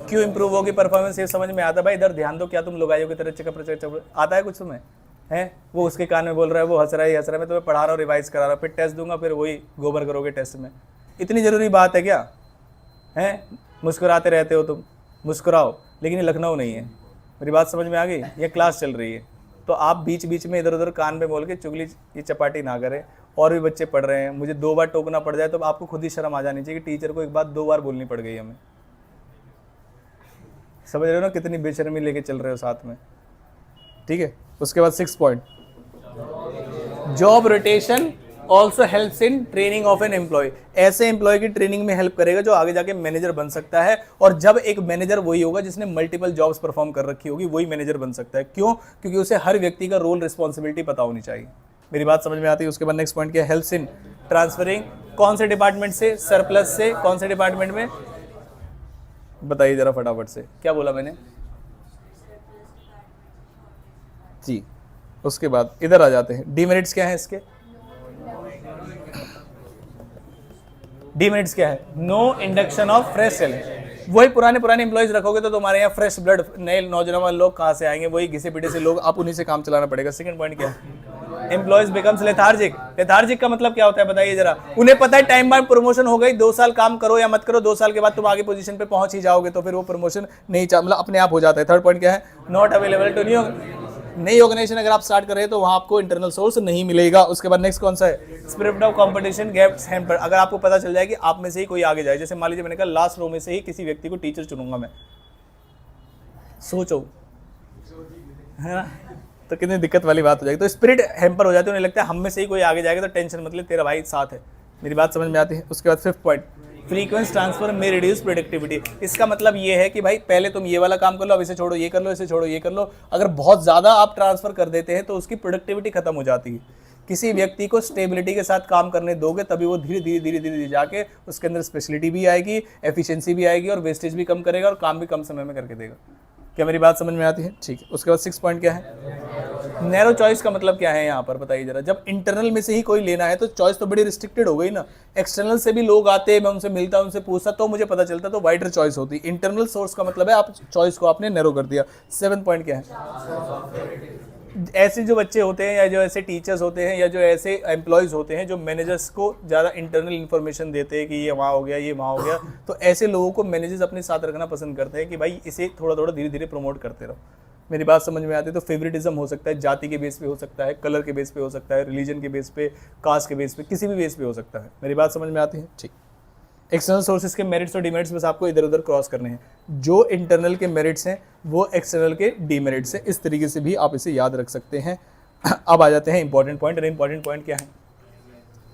क्यों इंप्रूव होगी परफॉर्मेंस? ये समझ में आता है भाई, इधर ध्यान दो, क्या तुम लोगाइयों की तरह चेकअप आता है कुछ तुम्हें? है वो उसके कान में बोल रहा है, वो हंस रहा है, मैं तुम्हें पढ़ा रहा हूँ, रिवाइज करा रहा हूँ, फिर टेस्ट दूंगा, फिर वही गोबर करोगे टेस्ट में। इतनी ज़रूरी बात है क्या? है मुस्कुराते रहते हो तुम, मुस्कुराओ, लेकिन ये लखनऊ नहीं है। मेरी बात समझ में आ गई? ये क्लास चल रही है, तो आप बीच बीच में इधर उधर कान में बोल के चुगली ये चपाटी ना करें। और भी बच्चे पढ़ रहे हैं, मुझे 2 बार टोकना पड़ जाए तो आपको खुद ही शर्म आ जानी चाहिए कि टीचर को एक बात 2 बार बोलनी पड़ गई हमें। समझ रहे हो ना कितनी बेशर्मी लेके चल रहे हो साथ में? ठीक है, उसके बाद 6 point, job rotation also helps in training of an employee. ऐसे एम्प्लॉय की ट्रेनिंग में हेल्प करेगा जो आगे जाके मैनेजर बन सकता है। और जब एक मैनेजर वही होगा जिसने मल्टीपल जॉब्स परफॉर्म कर रखी होगी, वही मैनेजर बन सकता है। क्यों? क्योंकि उसे हर व्यक्ति का रोल रिस्पॉन्सिबिलिटी पता होनी चाहिए। मेरी बात समझ में आती है? उसके बाद नेक्स्ट पॉइंट क्या? Helps in transferring. कौन से डिपार्टमेंट से? सरप्लस से। कौन से डिपार्टमेंट में? बताइए जरा फटाफट से, क्या बोला मैंने जी? उसके बाद इधर आ जाते हैं, डीमेरिट्स क्या है इसके? डीमेरिट्स क्या है? No induction of fresh talent. वही पुराने एम्प्लॉयज रखोगे तो तुम्हारे यहाँ फ्रेश ब्लड, नए नौजवान लोग कहाँ से आएंगे? वही घिसे पिटे से लोग, आप उन्हीं से काम चलाना पड़ेगा। सेकंड पॉइंट क्या है? Employees becomes lethargic. लेथार्जिक का मतलब क्या होता है बताइए जरा? उन्हें पता है टाइम बाय प्रमोशन हो गई, 2 साल काम करो या मत करो, 2 साल के बाद तुम आगे पोजीशन पे पहुंच ही जाओगे, तो फिर वो प्रमोशन नहीं मतलब अपने आप हो जाता है। थर्ड पॉइंट क्या है? Not available to new. नई ऑर्गेनाइजेशन अगर आप स्टार्ट कर रहे हैं तो वहां आपको इंटरनल सोर्स नहीं मिलेगा। उसके बाद नेक्स्ट कौन सा है? Spirit of competition gaps hamper. अगर आपको पता चल जाए कि आप में से ही कोई आगे जाए, जैसे मान लीजिए मैंने कहा लास्ट रो में से ही किसी व्यक्ति को टीचर चुनूंगा मैं, सोचो, है ना? तो कितनी दिक्कत वाली बात हो जाएगी। तो स्पिरिट हैम्पर हो जाती है, उन्हें लगता है हम में से ही कोई आगे जाएगा तो टेंशन मतलब तेरा भाई साथ है। मेरी बात समझ में आती है? उसके बाद फिफ्थ पॉइंट, फ्रीक्वेंस ट्रांसफर में रिड्यूस प्रोडक्टिविटी। इसका मतलब ये है कि भाई पहले तुम ये वाला काम कर लो, अब इसे छोड़ो ये कर लो, इसे छोड़ो ये कर लो। अगर बहुत ज़्यादा आप ट्रांसफर कर देते हैं तो उसकी प्रोडक्टिविटी खत्म हो जाती है। किसी व्यक्ति को स्टेबिलिटी के साथ काम करने दोगे तभी वो धीरे धीरे जाके उसके अंदर स्पेशलिटी भी आएगी, एफिशिएंसी भी आएगी और वेस्टेज भी कम करेगा और काम भी कम समय में करके देगा। क्या मेरी बात समझ में आती है? ठीक है। उसके बाद 6 पॉइंट क्या है? नैरो चॉइस का मतलब क्या है यहाँ पर बताइए जरा? जब इंटरनल में से ही कोई लेना है तो चॉइस तो बड़ी रिस्ट्रिक्टेड हो गई ना। एक्सटर्नल से भी लोग आते, मैं उनसे मिलता, उनसे पूछता तो मुझे पता चलता, तो वाइडर चॉइस होती। इंटरनल सोर्स का मतलब है आप चॉइस को आपने नैरो कर दिया। 7 पॉइंट क्या है? ऐसे जो बच्चे होते हैं या जो ऐसे टीचर्स होते हैं या जो ऐसे एम्प्लॉयज़ होते हैं जो मैनेजर्स को ज़्यादा इंटरनल इन्फॉर्मेशन देते हैं कि ये वहाँ हो गया, ये वहाँ हो गया, तो ऐसे लोगों को मैनेजर्स अपने साथ रखना पसंद करते हैं कि भाई इसे थोड़ा थोड़ा धीरे धीरे प्रमोट करते रहो। मेरी बात समझ में आती है? तो फेवरेटिज्म हो सकता है, जाति के बेस पे हो सकता है, कलर के बेस पे हो सकता है, रिलीजन के बेस पे, कास्ट के बेस पे, किसी भी बेस पे हो सकता है। मेरी बात समझ में आती है? ठीक। एक्सटर्नल सोर्सेज के मेरिट्स और डिमेरिट्स बस आपको इधर उधर क्रॉस करने हैं। जो इंटरनल के मेरिट्स हैं वो एक्सटर्नल के डिमेरिट्स हैं। इस तरीके से भी आप इसे याद रख सकते हैं। अब आ जाते हैं इंपॉर्टेंट पॉइंट। और इंपॉर्टेंट पॉइंट क्या है?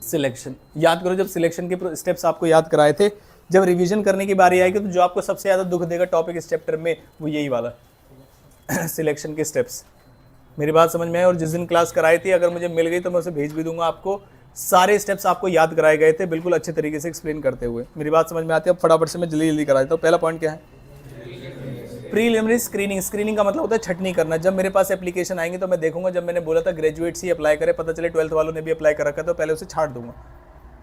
सिलेक्शन। याद करो, जब सिलेक्शन के स्टेप्स आपको याद कराए थे, जब रिवीजन करने की बारी आएगी तो जो आपको सबसे ज़्यादा दुख देगा टॉपिक इस चैप्टर में वो यही वाला सिलेक्शन के स्टेप्स। मेरी बात समझ में आए? और जिस दिन क्लास कराई थी अगर मुझे मिल गई तो मैं उसे भेज भी दूंगा आपको। सारे स्टेप्स आपको याद कराए गए थे बिल्कुल अच्छे तरीके से एक्सप्लेन करते हुए। मेरी बात समझ में आती है? अब फटाफट से मैं जल्दी करा देता हूँ। पहला पॉइंट क्या है? Preliminary screening. स्क्रीनिंग का मतलब होता है छटनी करना। जब मेरे पास एप्लीकेशन आएंगे तो मैं देखूंगा, जब मैंने बोला था ग्रेजुएट्स ही अप्लाई करें, पता चले 12th वालों ने भी अप्लाई कर रखा तो पहले उसे छाट दूंगा।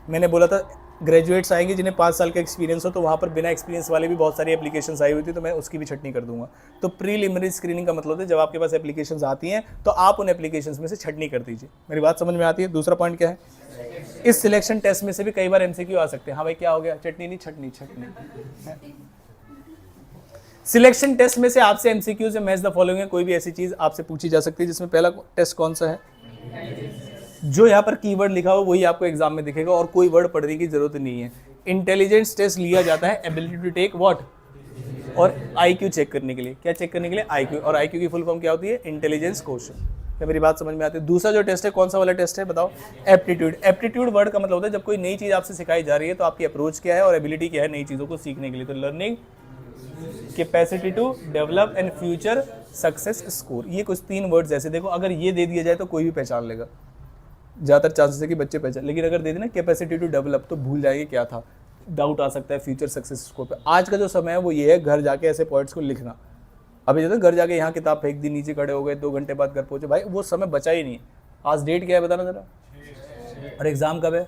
मैंने बोला था ग्रेजुएट्स आएंगे जिन्हें 5 साल का एक्सपीरियंस हो, तो वहाँ पर बिना एक्सपीरियंस वाले भी बहुत सारी एप्लीकेशंस आई हुई थी, तो मैं उसकी भी छटनी कर दूंगा। तो प्रीलिमिनरी स्क्रीनिंग का मतलब है जब आपके पास एप्लीकेशंस आती हैं तो आप उन एप्लीकेशंस में से छटनी कर दीजिए। मेरी बात समझ में आती है? दूसरा पॉइंट क्या है, इस सिलेक्शन टेस्ट में से भी कई बार एमसीक्यू आ सकते हैं। हाँ भाई क्या हो गया, चटनी नहीं छटनी, छटनी। सिलेक्शन टेस्ट में से आपसे एमसीक्यू से मैच द फॉलोइंग है, कोई भी ऐसी चीज आपसे पूछी जा सकती है, जिसमें पहला टेस्ट कौन सा है, जो यहाँ पर कीवर्ड लिखा हो वही आपको एग्जाम में दिखेगा और कोई वर्ड पढ़ने की जरूरत नहीं है। इंटेलिजेंस टेस्ट लिया जाता है एबिलिटी टू टेक व्हाट, और आईक्यू चेक करने के लिए। क्या चेक करने के लिए? आईक्यू। और आईक्यू की फुल फॉर्म क्या होती है? Intelligence question. क्या मेरी बात समझ में आती है? दूसरा जो टेस्ट है कौन सा वाला टेस्ट है बताओ? एप्टीट्यूड। एप्टीट्यूड वर्ड का मतलब होता है जब कोई नई चीज आपसे सिखाई जा रही है तो आपकी अप्रोच क्या है और एबिलिटी क्या है नई चीजों को सीखने के लिए। तो learning capacity to develop and future success score, ये कुछ 3 वर्ड्स ऐसे देखो, अगर ये दे दिया जाए तो कोई भी पहचान लेगा, ज़्यादातर चांसेस है कि बच्चे पहचान, लेकिन अगर दे देना कैपेसिटी टू डेवलप तो भूल जाएंगे क्या था, डाउट आ सकता है फ्यूचर सक्सेस स्कोर पे। आज का जो समय है वो ये है, घर जाके ऐसे पॉइंट्स को लिखना। अभी जैसे घर जाके यहाँ किताब फेंक दी, नीचे खड़े हो गए, 2 घंटे बाद घर पहुंचे, भाई वो समय बचा ही नहीं। आज डेट क्या है बताना जरा, और एग्जाम कब है?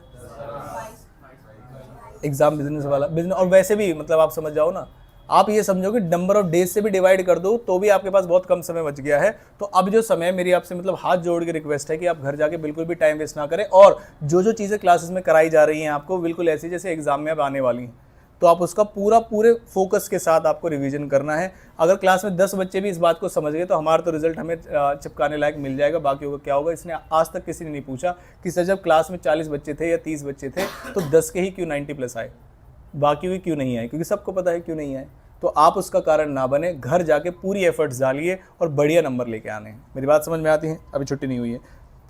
एग्जाम बिजनेस वाला, बिजनेस। और वैसे भी मतलब आप समझ जाओ ना, आप ये समझो कि नंबर ऑफ डेज से भी डिवाइड कर दो तो भी आपके पास बहुत कम समय बच गया है। तो अब जो समय, मेरी आपसे मतलब हाथ जोड़ के रिक्वेस्ट है कि आप घर जाके बिल्कुल भी टाइम वेस्ट ना करें, और जो चीज़ें क्लासेस में कराई जा रही हैं आपको बिल्कुल ऐसी जैसे एग्जाम में अब आने वाली हैं, तो आप उसका पूरे फोकस के साथ आपको रिवीजन करना है। अगर क्लास में 10 बच्चे भी इस बात को समझ गए तो हमारा तो रिजल्ट हमें चिपकाने लायक मिल जाएगा। बाकी होगा क्या होगा, इसने आज तक किसी ने नहीं पूछा कि सर जब क्लास में 40 बच्चे थे या 30 बच्चे थे तो 10 के ही क्यों 90+ आए, बाकी भी क्यों नहीं आए, क्योंकि सबको पता है क्यों नहीं आए। तो आप उसका कारण ना बने, घर जाके पूरी एफर्ट्स डालिए और बढ़िया नंबर लेके आने हैं। मेरी बात समझ में आती है? अभी छुट्टी नहीं हुई है।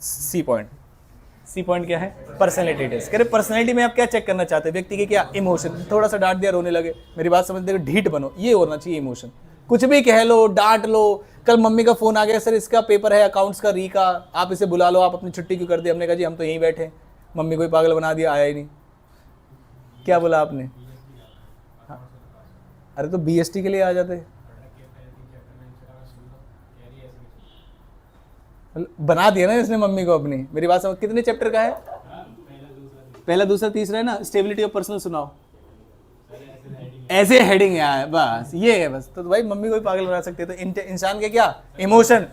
सी पॉइंट क्या है? Personality test. कह रहे पर्सनैलिटी में आप क्या चेक करना चाहते हैं? व्यक्ति के क्या इमोशन, थोड़ा सा डांट दिया रोने लगे, मेरी बात समझ देखो, ढीठ बनो, ये होना चाहिए इमोशन। कुछ भी कह लो, डांट लो। कल मम्मी का फोन आ गया, सर इसका पेपर है अकाउंट्स का, री का, आप इसे बुला लो, आप अपनी छुट्टी क्यों कर दी? हमने कहा जी हम तो यहीं बैठे, मम्मी को ही पागल बना दिया, आया ही नहीं। क्या बोला आपने? अरे तो बीएसटी के लिए आ जाते, बना दिया ना इसने मम्मी को अपनी। मेरी बात समझ, कितने चैप्टर का है? पहला दूसरा तीसरा है ना। स्टेबिलिटी ऑफ पर्सनल सुनाओ, ऐसे हेडिंग है बस, ये है बस। तो भाई मम्मी को भी पागल बना सकते हैं। तो इंसान के क्या इमोशन,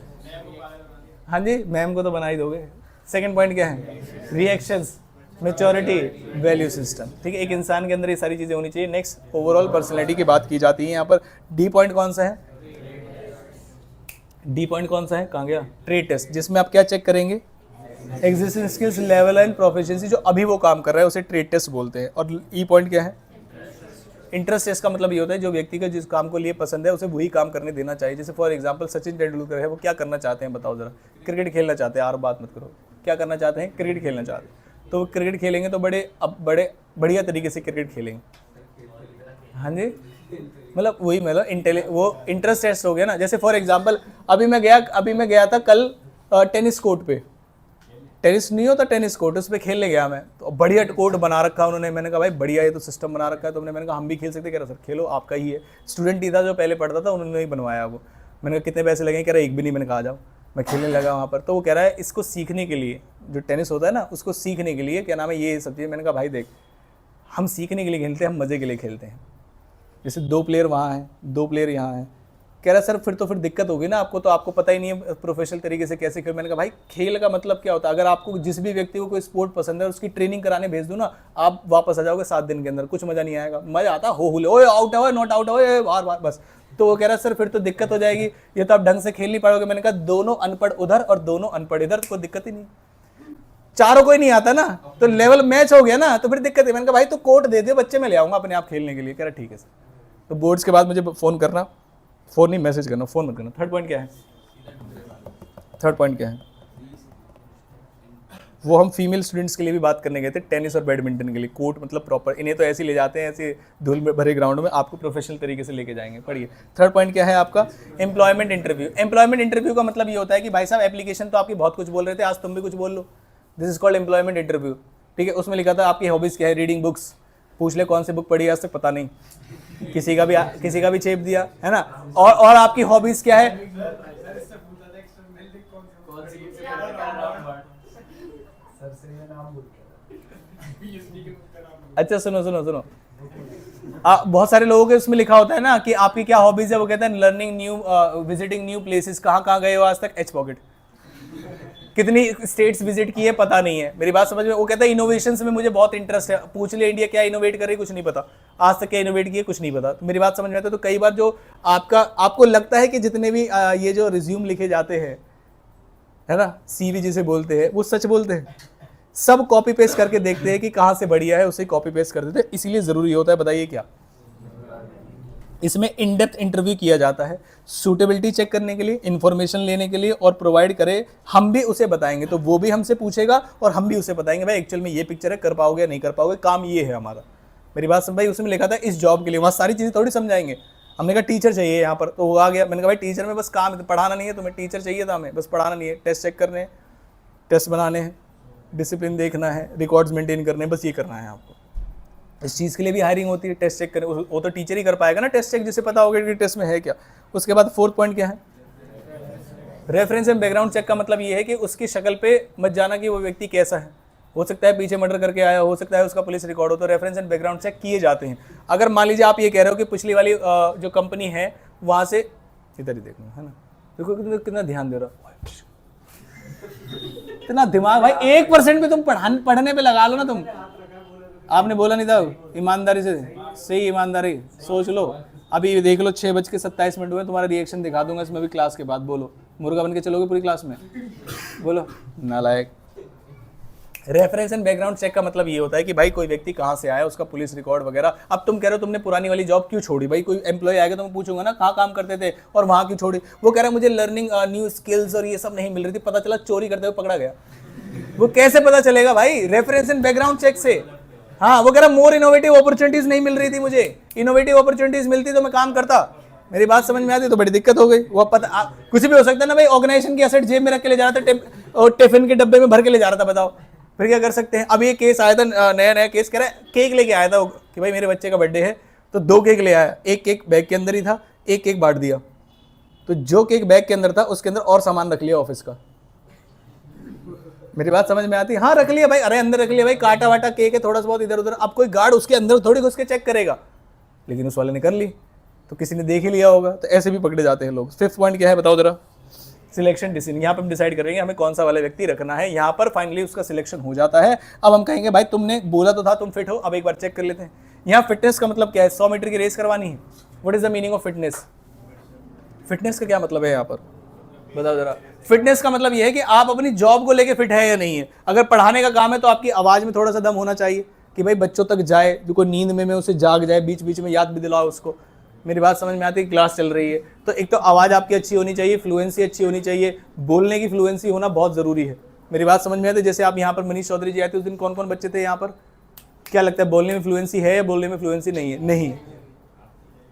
हाँ जी मैम को तो बना ही दोगे। सेकंड पॉइंट क्या है? Reactions, maturity, value system. ठीक है, एक इंसान के अंदर ये सारी चीजें होनी चाहिए। नेक्स्ट ओवरऑल पर्सनैलिटी की बात की जाती है यहाँ पर। डी पॉइंट कौन सा है? डी पॉइंट कौन सा है? कहाँ गया? ट्रेड टेस्ट, जिसमें आप क्या चेक करेंगे? Existing skills, level and proficiency, जो अभी वो काम कर रहा है उसे ट्रेड टेस्ट बोलते हैं। और ई पॉइंट क्या है? इंटरेस्ट टेस्ट का मतलब ये होता है जो व्यक्ति का जिस काम को लिए पसंद है उसे वही काम करने देना चाहिए। जैसे फॉर एग्जांपल सचिन तेंदुलकर है, वो क्या करना चाहते हैं बताओ जरा? क्रिकेट खेलना चाहते हैं, और बात मत करो, क्या करना चाहते हैं? क्रिकेट खेलना चाहते हैं। तो वो क्रिकेट खेलेंगे तो बड़े बढ़िया तरीके से क्रिकेट खेलेंगे। हाँ जी, मतलब वही मतलब वो इंटरेस्ट टेस्ट हो गया ना। जैसे फॉर एग्जांपल अभी मैं गया था कल टेनिस कोर्ट पे, टेनिस नहीं होता टेनिस कोर्ट, उस पर खेलने गया मैं। तो बढ़िया कोर्ट बना रखा उन्होंने, मैंने कहा भाई बढ़िया, ये तो सिस्टम बना रखा है। तो मैंने कहा हम भी खेल सकते? कह रहा सर खेलो, आपका ही है। स्टूडेंट ही था जो पहले पढ़ता था, उन्होंने ही बनवाया वो। मैंने कहा कितने पैसे लगे? कह रहा एक भी नहीं। मैंने कहा आ जाओ। मैं खेलने लगा वहाँ पर। तो वो कह रहा है इसको सीखने के लिए, जो टेनिस होता है ना उसको सीखने के लिए क्या नाम है ये सब चीज़। मैंने कहा भाई देख, हम सीखने के लिए खेलते हैं, हम मज़े के लिए खेलते हैं। जैसे 2 प्लेयर वहाँ हैं, 2 प्लेयर यहाँ हैं। कह रहा सर फिर दिक्कत होगी ना आपको, तो आपको पता ही नहीं है प्रोफेशनल तरीके से कैसे खेल। मैंने कहा भाई खेल का मतलब क्या होता है? अगर आपको जिस भी व्यक्ति को कोई स्पोर्ट पसंद है उसकी ट्रेनिंग कराने भेज दो ना, आप वापस आ जाओगे 7 दिन के अंदर, कुछ मजा नहीं आएगा। मजा आता हो हुले, ओए आउट है, नॉट आउट है, बार बार बस। तो वो कह रहा सर फिर तो दिक्कत हो जाएगी, ये तो आप ढंग से खेल नहीं पाओगे। मैंने कहा दोनों अनपढ़ उधर और दोनों अनपढ़ इधर, कोई दिक्कत ही नहीं। चारों को ही नहीं आता ना, तो लेवल मैच हो गया ना, तो फिर दिक्कत है। मैंने कहा भाई तो कोर्ट दे दे, बच्चे मैं ले आऊंगा अपने आप खेलने के लिए। कह रहा ठीक है सर। तो बोर्ड्स के बाद मुझे फोन करना, फोन नहीं मैसेज करना, फोन मत करना। थर्ड पॉइंट क्या है? वो हम फीमेल स्टूडेंट्स के लिए भी बात करने गए थे, टेनिस और बैडमिंटन के लिए। कोर्ट मतलब प्रॉपर, इन्हें तो ऐसे ले जाते हैं ऐसे धूल में भरे ग्राउंड में, आपको प्रोफेशनल तरीके से लेके जाएंगे। पढ़िए थर्ड पॉइंट क्या है आपका? Employment interview. एम्प्लॉयमेंट इंटरव्यू का मतलब ये होता है कि भाई साहब एप्लीकेशन तो आपकी बहुत कुछ बोल रहे थे, आज तुम भी कुछ बोल लो। This is called employment interview. ठीक है, उसमें लिखा था आपकी हॉबीज क्या है? Reading books. पूछ ले कौन सी बुक पढ़ी आज तक, पता नहीं, किसी का भी चेप दिया है ना। और आपकी हॉबीज क्या है? अच्छा सुनो सुनो सुनो, बहुत सारे लोगों के उसमें लिखा होता है ना कि आपकी क्या हॉबीज है, वो कहते हैं learning new, visiting new places. कहाँ कहाँ गए हो आज तक? H pocket. कितनी स्टेट्स विजिट की है पता नहीं है। मेरी बात समझ में? वो कहता है इनोवेशंस में मुझे बहुत इंटरेस्ट है। पूछ ले इंडिया क्या इनोवेट कर रही है, कुछ नहीं पता। आज तक क्या इनोवेट किया, कुछ नहीं पता। तो मेरी बात समझ में आता है? तो कई बार जो आपको लगता है कि जितने भी ये जो रिज्यूम लिखे जाते हैं, है ना, सीवी जिसे बोलते हैं, वो सच बोलते हैं? सब कॉपी पेस्ट करके देखते हैं कि कहाँ से बढ़िया है, उसे कॉपी पेस्ट कर देते हैं। इसीलिए जरूरी होता है, बताइए क्या? इसमें इन डेप्थ इंटरव्यू किया जाता है, सूटेबिलिटी चेक करने के लिए, इंफॉर्मेशन लेने के लिए, और प्रोवाइड करे हम भी उसे बताएंगे तो वो भी हमसे पूछेगा और हम भी उसे बताएंगे भाई एक्चुअल में ये पिक्चर है, कर पाओगे नहीं कर पाओगे, काम ये है हमारा। मेरी बात समझ भाई? उसमें लिखा था इस जॉब के लिए, वहाँ सारी चीज़ें थोड़ी समझाएंगे। हमने कहा टीचर चाहिए यहाँ पर, तो वो आ गया। मैंने कहा भाई टीचर में बस काम पढ़ाना नहीं है तुम्हें, टीचर चाहिए था हमें, बस पढ़ाना नहीं है, टेस्ट चेक करने हैं, टेस्ट बनाने हैं, डिसिप्लिन देखना है, रिकॉर्ड्स मेंटेन करने, बस ये करना है आपको। इस चीज़ के लिए भी हायरिंग होती है, टेस्ट चेक करें। वो तो टीचर ही कर पाएगा ना टेस्ट चेक, जिसे पता होगा कि टेस्ट में है क्या। उसके बाद 4th पॉइंट क्या है? रेफरेंस एंड बैकग्राउंड चेक का मतलब ये है कि उसकी शक्ल पे मत जाना कि वो व्यक्ति कैसा है। हो सकता है पीछे मर्डर करके आया, हो सकता है उसका पुलिस रिकॉर्ड हो, तो रेफरेंस एंड बैकग्राउंड चेक किए जाते हैं। अगर मान लीजिए आप ये कह रहे हो कि पिछली वाली जो कंपनी है वहाँ से, इधर ही देखना है ना, देखो कितना ध्यान दे रहा हो, इतना दिमाग भाई। 1% भी तुम पढ़ने पे लगा लो ना तुम। आपने बोला नहीं था ईमानदारी से, सही ईमानदारी सोच लो। अभी देख लो 6:27 हुए, तुम्हारा रिएक्शन दिखा दूंगा इसमें भी क्लास के बाद। बोलो मुर्गा बन के चलोगे पूरी क्लास में? बोलो नालायक। रेफरेंस एंड बैकग्राउंड चेक का मतलब ये होता है कि भाई कोई व्यक्ति कहाँ से आया, उसका पुलिस रिकॉर्ड वगैरह। अब तुम कह रहे हो तुमने पुरानी वाली जॉब क्यों छोड़ी? भाई कोई एम्प्लॉय आएगा तो मैं पूछूंगा ना कहाँ काम करते थे और वहाँ क्यों छोड़ी। वो कह रहा है मुझे लर्निंग न्यू स्किल्स और ये सब नहीं मिल रही थी, पता चला चोरी करते हुए पकड़ा गया। वो कैसे पता चलेगा भाई? रेफरेंस एंड बैकग्राउंड चेक से। हाँ, वो कह रहा मोर इनोवेटिव अपॉर्चुनिटीज नहीं मिल रही थी मुझे, इनोवेटिव अपॉर्चुनिटीज मिलती तो मैं काम करता। मेरी बात समझ में आती तो बड़ी दिक्कत हो गई। वो पता कुछ भी हो सकता है ना भाई। ऑर्गेनाइजेशन की एसेट जेब में रख के ले जा रहा था और टिफिन के डब्बे में भर के ले जा रहा था, बताओ फिर क्या कर सकते हैं? अब ये केस आया था, नया केस कह रहा है केक लेके आया था कि भाई मेरे बच्चे का बर्थडे है, तो 2 केक ले आया। एक केक बैग के अंदर ही था, एक केक बांट दिया। तो जो केक बैग के अंदर था उसके अंदर और सामान रख लिया ऑफिस का। मेरी बात समझ में आती? हाँ रख लिया भाई, अरे अंदर रख लिया भाई, काटा वाटा केक है थोड़ा सा बहुत इधर उधर। अब कोई गार्ड उसके अंदर थोड़ी घुस के चेक करेगा, लेकिन उस वाले ने कर ली तो किसी ने देख ही लिया होगा। तो ऐसे भी पकड़े जाते हैं लोग। 5th पॉइंट क्या है बताओ जरा? Selection decision. यहाँ पर हम डिसाइड करेंगे हमें कौन सा वाला व्यक्ति रखना है। यहाँ पर फाइनली उसका सिलेक्शन हो जाता है। अब हम कहेंगे भाई तुमने बोला तो था तुम फिट हो, अब एक बार चेक कर लेते हैं। यहाँ फिटनेस का मतलब क्या है? 100 मीटर की रेस करवानी है। What is the meaning of fitness? Fitness का क्या मतलब है यहाँ पर बताओ जरा? फिटनेस का मतलब यह है कि आप अपनी जॉब को लेके फिट है या नहीं है। अगर पढ़ाने का काम है तो आपकी आवाज में थोड़ा सा दम होना चाहिए कि भाई बच्चों तक जाए, जो कोई नींद में उसे जाग जाए, बीच बीच में याद भी दिलाओ उसको। मेरी बात समझ में आती है? क्लास चल रही है तो एक तो आवाज़ आपकी अच्छी होनी चाहिए, फ्लुएंसी अच्छी होनी चाहिए, बोलने की फ्लुएंसी होना बहुत ज़रूरी है। मेरी बात समझ में आती है? जैसे आप यहाँ पर मनीष चौधरी जी आए थे उस दिन, कौन कौन बच्चे थे यहाँ पर? क्या लगता है बोलने में फ्लुएंसी है या बोलने में फ्लुएंसी नहीं है? नहीं,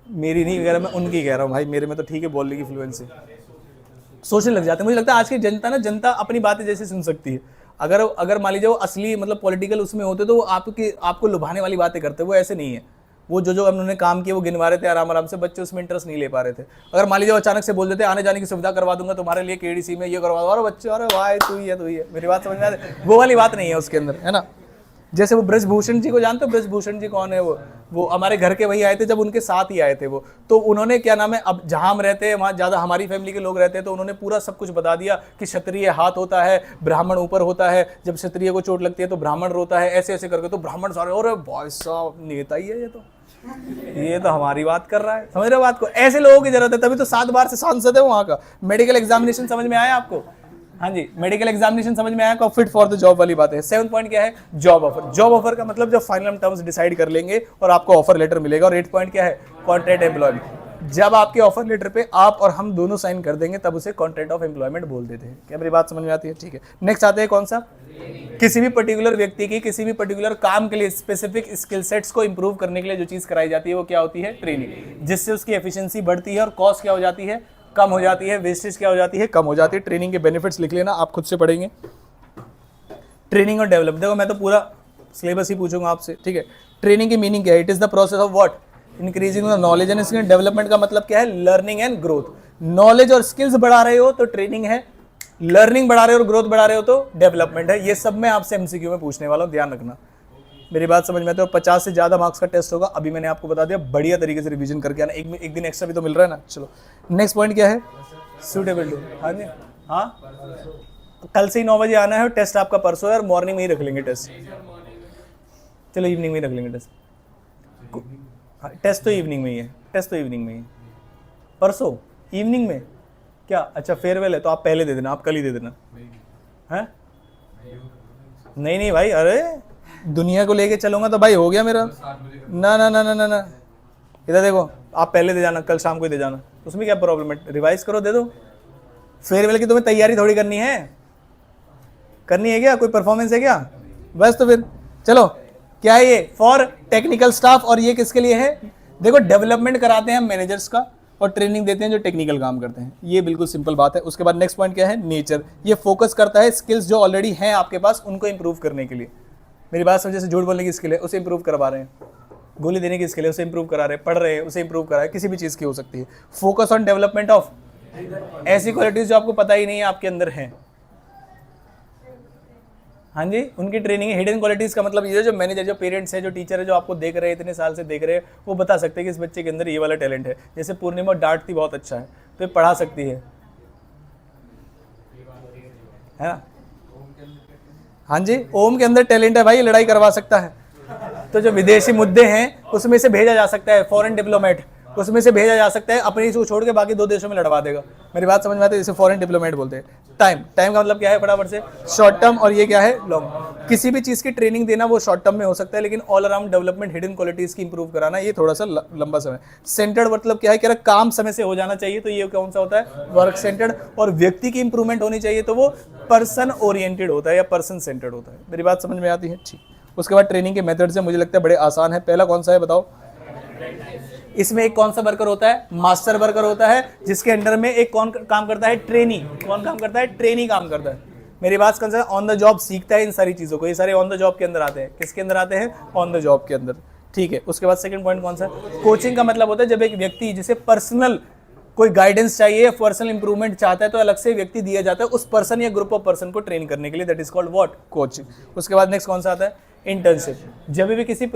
मेरी नहीं कह रहा मैं, उनकी कह रहा हूँ भाई। मेरे में तो ठीक है बोलने की फ्लुएंसी। सोचने लग जाते हैं। मुझे लगता है आज की जनता अपनी बातें जैसे सुन सकती है। अगर मान लीजिए वो असली मतलब पॉलिटिकल उसमें होते तो वो आपको लुभाने वाली बातें करते, वो ऐसे नहीं है। वो जो उन्होंने काम किया वो गिनवा रहे थे आराम आराम से, बच्चे उसमें इंटरेस्ट नहीं ले पा रहे थे। अगर मान लीजिए अचानक से बोल देते आने जाने की सुविधा करवा दूंगा तुम्हारे लिए केडीसी में, ये करवा दो, और बच्चे अरे भाई तू ही है। मेरी बात समझ में आती है? वो वाली बात नहीं है उसके अंदर, है ना। जैसे वो ब्रजभूषण जी को जानते हो? ब्रजभूषण जी कौन है? वो हमारे घर के वही आए थे, जब उनके साथ ही आए थे वो। तो उन्होंने क्या नाम है, अब जहाँ हम रहते हैं वहाँ ज़्यादा हमारी फैमिली के लोग रहते हैं, तो उन्होंने पूरा सब कुछ बता दिया कि क्षत्रिय हाथ होता है, ब्राह्मण ऊपर होता है, जब क्षत्रिय को चोट लगती है तो ब्राह्मण रोता है, ऐसे ऐसे करके। तो ब्राह्मण सारे और भाई साहब नेता ही है ये तो हमारी बात कर रहा है। समझ रहे हो बात को? ऐसे लोगों की जरूरत है, तभी तो 7 बार से सांसद है वहाँ का। मेडिकल एग्जामिनेशन समझ में आया आपको? हाँ जी, मेडिकल एग्जामिनेशन समझ में आया को फिट फॉर द जॉब वाली बात है। 7th पॉइंट क्या है? Job offer. जॉब ऑफर का मतलब जब फाइनल टर्म्स डिसाइड कर लेंगे और आपको ऑफर लेटर मिलेगा। और 8th पॉइंट क्या है? Contract employment. जब आपके ऑफर लेटर पे आप और हम दोनों साइन कर देंगे तब उसे कॉन्ट्रैक्ट ऑफ एम्प्लॉयमेंट बोल देते हैं। क्या मेरी बात समझ में आती है? ठीक है, नेक्स्ट आते हैं कौन सा? किसी भी पर्टिकुलर व्यक्ति की किसी भी पर्टिकुलर काम के लिए स्पेसिफिक स्किल सेट्स को इंप्रूव करने के लिए जो चीज कराई जाती है वो क्या होती है? ट्रेनिंग। जिससे उसकी एफिशिएंसी बढ़ती है और कॉस्ट क्या हो जाती है? कम हो जाती है। वेस्टेज क्या हो जाती है? कम हो जाती है। ट्रेनिंग के बेनिफिट्स लिख लेना, आप खुद से पढ़ेंगे। ट्रेनिंग और डेवलप, देखो मैं तो पूरा सिलेबस ही पूछूंगा आपसे, ठीक है। ट्रेनिंग की मीनिंग क्या है? It is the process of what? Increasing the knowledge and skill. Development का मतलब क्या है? Learning and growth. नॉलेज और स्किल्स बढ़ा रहे हो तो ट्रेनिंग है, लर्निंग बढ़ा रहे हो और ग्रोथ बढ़ा रहे हो तो डेवलपमेंट है। ये सब मैं आपसे एमसीक्यू में पूछने वाला हूं, ध्यान रखना। मेरी बात समझ में आती है। और 50 से ज़्यादा मार्क्स का टेस्ट होगा, अभी मैंने आपको बता दिया, बढ़िया तरीके से रिवीजन करके आना, एक दिन एक्स्ट्रा भी तो मिल रहा है ना। चलो नेक्स्ट पॉइंट क्या है, सूटेबल टू। हाँ जी, हाँ कल से ही 9 बजे आना है, और टेस्ट आपका परसों है, और मॉर्निंग में ही रख लेंगे टेस्ट। चलो इवनिंग में ही रख लेंगे टेस्ट। हाँ टेस्ट तो इवनिंग में ही है, टेस्ट तो इवनिंग में ही है। परसों इवनिंग में क्या, अच्छा फेयरवेल है तो आप पहले दे देना, आप कल ही दे देना है। नहीं नहीं भाई, अरे दुनिया को लेके चलूंगा तो भाई हो गया मेरा। ना ना ना ना ना ना, इधर देखो, आप पहले दे जाना, कल शाम को ही दे जाना, उसमें क्या प्रॉब्लम है, रिवाइज करो दे दो। फेयरवेल की तुम्हें तैयारी थोड़ी करनी है, करनी है क्या, कोई परफॉर्मेंस है क्या, बस तो फिर चलो। क्या है ये, फॉर टेक्निकल स्टाफ, और ये किसके लिए है, देखो डेवलपमेंट कराते हैं हम मैनेजर्स का, और ट्रेनिंग देते हैं जो टेक्निकल काम करते हैं, ये बिल्कुल सिंपल बात है। उसके बाद नेक्स्ट पॉइंट क्या है, नेचर, ये फोकस करता है स्किल्स जो ऑलरेडी हैं आपके पास उनको इंप्रूव करने के लिए। मेरी बात समझे, जैसे झूठ बोलने की स्किल है उसे इंप्रूव करवा रहे हैं, गोली देने की स्किल है उसे इंप्रूव करा रहे हैं, पढ़ रहे हैं उसे इंप्रूव करा रहे हैं, किसी भी चीज़ की हो सकती है। फोकस ऑन डेवलपमेंट ऑफ ऐसी क्वालिटीज जो आपको पता ही नहीं है आपके अंदर हैं। हाँ जी, उनकी ट्रेनिंग है। हिडन क्वालिटीज का मतलब ये जो मैनेजर, जो पेरेंट्स है, जो टीचर है, जो आपको देख रहे हैं, इतने साल से देख रहे हैं, वो बता सकते हैं कि इस बच्चे के अंदर ये वाला टैलेंट है। जैसे पूर्णिमा डांटती बहुत अच्छा है तो ये पढ़ा सकती है ना। हाँ जी, ओम के अंदर टैलेंट है भाई, ये लड़ाई करवा सकता है। तो जो विदेशी मुद्दे हैं उसमें से भेजा जा सकता है, फॉरेन डिप्लोमेट उसमें से भेजा जा सकता है, अपने इसको छोड़ के बाकी 2 देशों में लड़वा देगा। मेरी बात समझ में आती है, इसे फॉरेन डिप्लोमेट बोलते हैं। टाइम का मतलब क्या है, फटाफट से, शॉर्ट टर्म, और ये क्या है, लॉन्ग। किसी भी चीज़ की ट्रेनिंग देना वो शॉर्ट टर्म में हो सकता है, लेकिन all around development, hidden qualities की इंप्रूव कराना, ये थोड़ा सा लंबा समय। सेंटर्ड मतलब क्या है, कह रहा काम समय से हो जाना चाहिए, तो ये कौन सा होता है, वर्क सेंटर्ड। और व्यक्ति की इंप्रूवमेंट होनी चाहिए तो वो पर्सन ओरिएंटेड होता है या पर्सन सेंटर्ड होता है। मेरी बात समझ में आती है, ठीक। उसके बाद ट्रेनिंग के मेथड्स हैं, मुझे लगता है बड़े आसान है। पहला कौन सा है बताओ, इसमें एक कौन सा वर्कर होता है, मास्टर वर्कर होता है, जिसके अंडर में एक कौन काम करता है, ट्रेनी। कौन काम करता है, ट्रेनी काम करता है। मेरी बात कौन सा, ऑन द जॉब सीखता है इन सारी चीजों को, ये सारे ऑन द जॉब के अंदर आते हैं। किसके अंदर आते हैं, ऑन द जॉब के अंदर, ठीक है। उसके बाद सेकंड पॉइंट कौन सा, कोचिंग का मतलब होता है जब एक व्यक्ति जिसे पर्सनल कोई गाइडेंस चाहिए, पर्सनल इंप्रूवमेंट चाहता है, तो अलग से व्यक्ति दिया जाता है उस पर्सन या ग्रुप ऑफ पर्सन को ट्रेन करने के लिए, that is called what, coaching. उसके बाद नेक्स्ट कौन सा आता है, इंटर्नशिप। जब भी किसी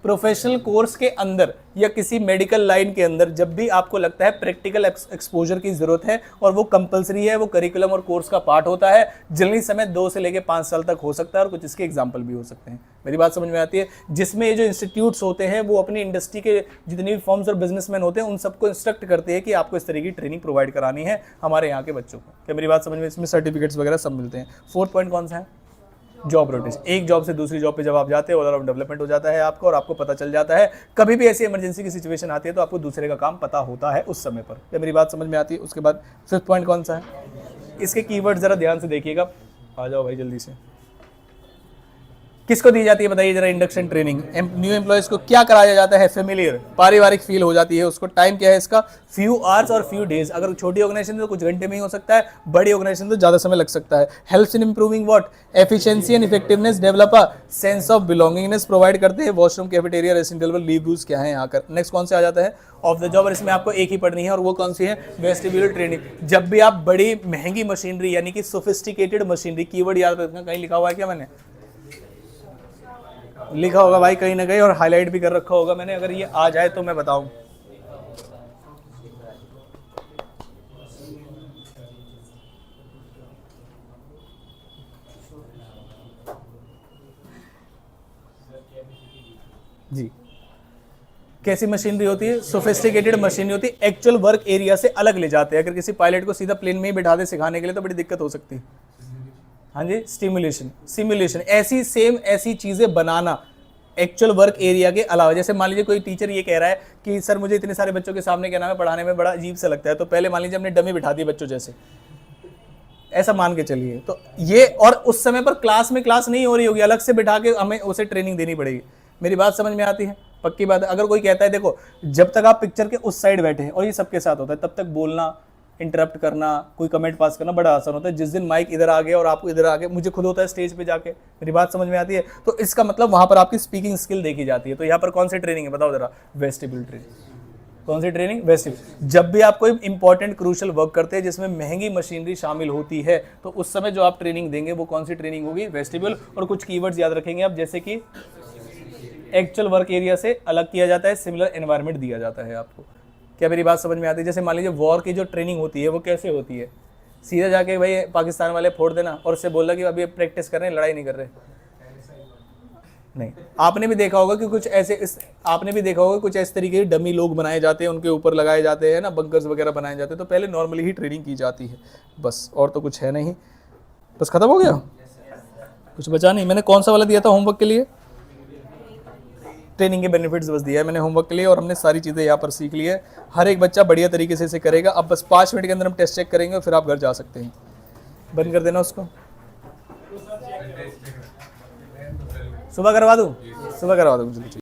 प्रोफेशनल कोर्स के अंदर या किसी मेडिकल लाइन के अंदर जब भी आपको लगता है प्रैक्टिकल एक्सपोजर की जरूरत है और वो कंपलसरी है, वो करिकुलम और कोर्स का पार्ट होता है, जनरली समय 2 से लेकर 5 साल तक हो सकता है, और कुछ इसके एग्जाम्पल भी हो सकते हैं। मेरी बात समझ में आती है, जिसमें ये जो इंस्टीट्यूट्स होते हैं वो अपनी इंडस्ट्री के जितनी भी फॉर्म्स और बिजनेसमैन होते हैं उन सबको इंस्ट्रक्ट करते हैं कि आपको इस तरह की ट्रेनिंग प्रोवाइड करानी है हमारे यहाँ के बच्चों को। क्या मेरी बात समझ में, इसमें सर्टिफिकेट्स वगैरह सब मिलते हैं। फोर्थ पॉइंट कौन सा है, जॉब रोटेशन। एक जॉब से दूसरी जॉब पे जब आप जाते हैं ऑल अराउंड डेवलपमेंट हो जाता है आपको, और आपको पता चल जाता है कभी भी ऐसी इमरजेंसी की सिचुएशन आती है तो आपको दूसरे का काम पता होता है उस समय पर। क्या मेरी बात समझ में आती है। उसके बाद फिफ्थ पॉइंट कौन सा है, इसके कीवर्ड जरा ध्यान से देखिएगा, आ जाओ भाई जल्दी से। किसको दी जाती है बताइए जरा, इंडक्शन ट्रेनिंग। न्यू एम्प्लॉयज को क्या कराया जाता है, फेमिलियर, पारिवारिक फील हो जाती है उसको। टाइम क्या है इसका, फ्यू आवर्स और फ्यू डेज। अगर छोटी ऑर्गेनाइजेशन तो कुछ घंटे में ही हो सकता है, बड़ी ऑर्गेनाइजेशन तो ज्यादा समय लग सकता है। Helps in improving what, efficiency and effectiveness, develop a sense of belongingness, provide करते हैं washroom, cafeteria, rest interval, leave rules क्या है यहाँ कर। नेक्स्ट कौन से आ जाता है, ऑफ द जॉब, और इसमें आपको एक ही पढ़नी है, और वो कौन सी है, वेस्टिब्यूलर ट्रेनिंग। जब भी आप बड़ी महंगी मशीनरी यानी कि सोफिस्टिकेटेड मशीनरी, कीवर्ड याद रखना, कहीं लिखा हुआ है क्या, मैंने लिखा होगा भाई कहीं ना कहीं, और हाईलाइट भी कर रखा होगा मैंने, अगर ये आ जाए तो मैं बताऊं। जी, कैसी मशीनरी होती है, सोफिस्टिकेटेड मशीनरी होती है, एक्चुअल वर्क एरिया से अलग ले जाते हैं। अगर किसी पायलट को सीधा प्लेन में ही बिठा दे सिखाने के लिए तो बड़ी दिक्कत हो सकती है। हाँ जी, सिमुलेशन, ऐसी चीजें बनाना एक्चुअल वर्क एरिया के अलावा। जैसे मान लीजिए कोई टीचर ये कह रहा है कि सर मुझे इतने सारे बच्चों के सामने क्या नाम है पढ़ाने में बड़ा अजीब सा लगता है, तो पहले मान लीजिए हमने डमी बिठा दी बच्चों जैसे, ऐसा मान के चलिए, तो ये, और उस समय पर क्लास में क्लास नहीं हो रही होगी, अलग से बिठा के हमें उसे ट्रेनिंग देनी पड़ेगी। मेरी बात समझ में आती है, पक्की बात है। अगर कोई कहता है देखो जब तक आप पिक्चर के उस साइड बैठे हैं, और ये सबके साथ होता है, तब तक बोलना, इंटरप्ट करना, कोई कमेंट पास करना बड़ा आसान होता है। जिस दिन माइक इधर आ गया और आपको इधर आ गया, मुझे खुद होता है स्टेज पे जाके, मेरी बात समझ में आती है, तो इसका मतलब वहां पर आपकी स्पीकिंग स्किल देखी जाती है। तो यहाँ पर कौन सी ट्रेनिंग है बताओ जरा, वेस्टिब्यूलर ट्रेनिंग। कौन सी ट्रेनिंग? वेस्टिब्यूल। जब भी आप कोई इंपॉर्टेंट क्रूशल वर्क करते हैं जिसमें महंगी मशीनरी शामिल होती है तो उस समय जो आप ट्रेनिंग देंगे वो कौन सी ट्रेनिंग होगी? वेस्टिब्यूल। और कुछ कीवर्ड्स याद रखेंगे आप, जैसे कि एक्चुअल वर्क एरिया से अलग किया जाता है, सिमिलर एनवायरनमेंट दिया जाता है आपको। क्या मेरी बात समझ में आती है? जैसे मान लीजिए वॉर की जो ट्रेनिंग होती है वो कैसे होती है? सीधा जाके भाई पाकिस्तान वाले फोड़ देना और उससे बोलना कि अभी प्रैक्टिस कर रहे हैं, लड़ाई नहीं कर रहे। नहीं, आपने भी देखा होगा कि कुछ ऐसे आपने भी देखा होगा कुछ ऐसे तरीके के डमी लोग बनाए जाते हैं, उनके ऊपर लगाए जाते हैं ना, बंकर्स वगैरह बनाए जाते हैं। तो पहले नॉर्मली ही ट्रेनिंग की जाती है बस, और तो कुछ है नहीं। बस खत्म हो गया, कुछ बचा नहीं। मैंने कौन सा वाला दिया था होमवर्क के लिए? ट्रेनिंग के बेनिफिट्स बस दिया है मैंने होमवर्क के लिए, और हमने सारी चीज़ें यहाँ पर सीख ली है। हर एक बच्चा बढ़िया तरीके से इसे करेगा। अब बस 5 मिनट के अंदर हम टेस्ट चेक करेंगे और फिर आप घर जा सकते हैं। बंद कर देना उसको। सुबह करवा दूँ? सुबह करवा दूँ।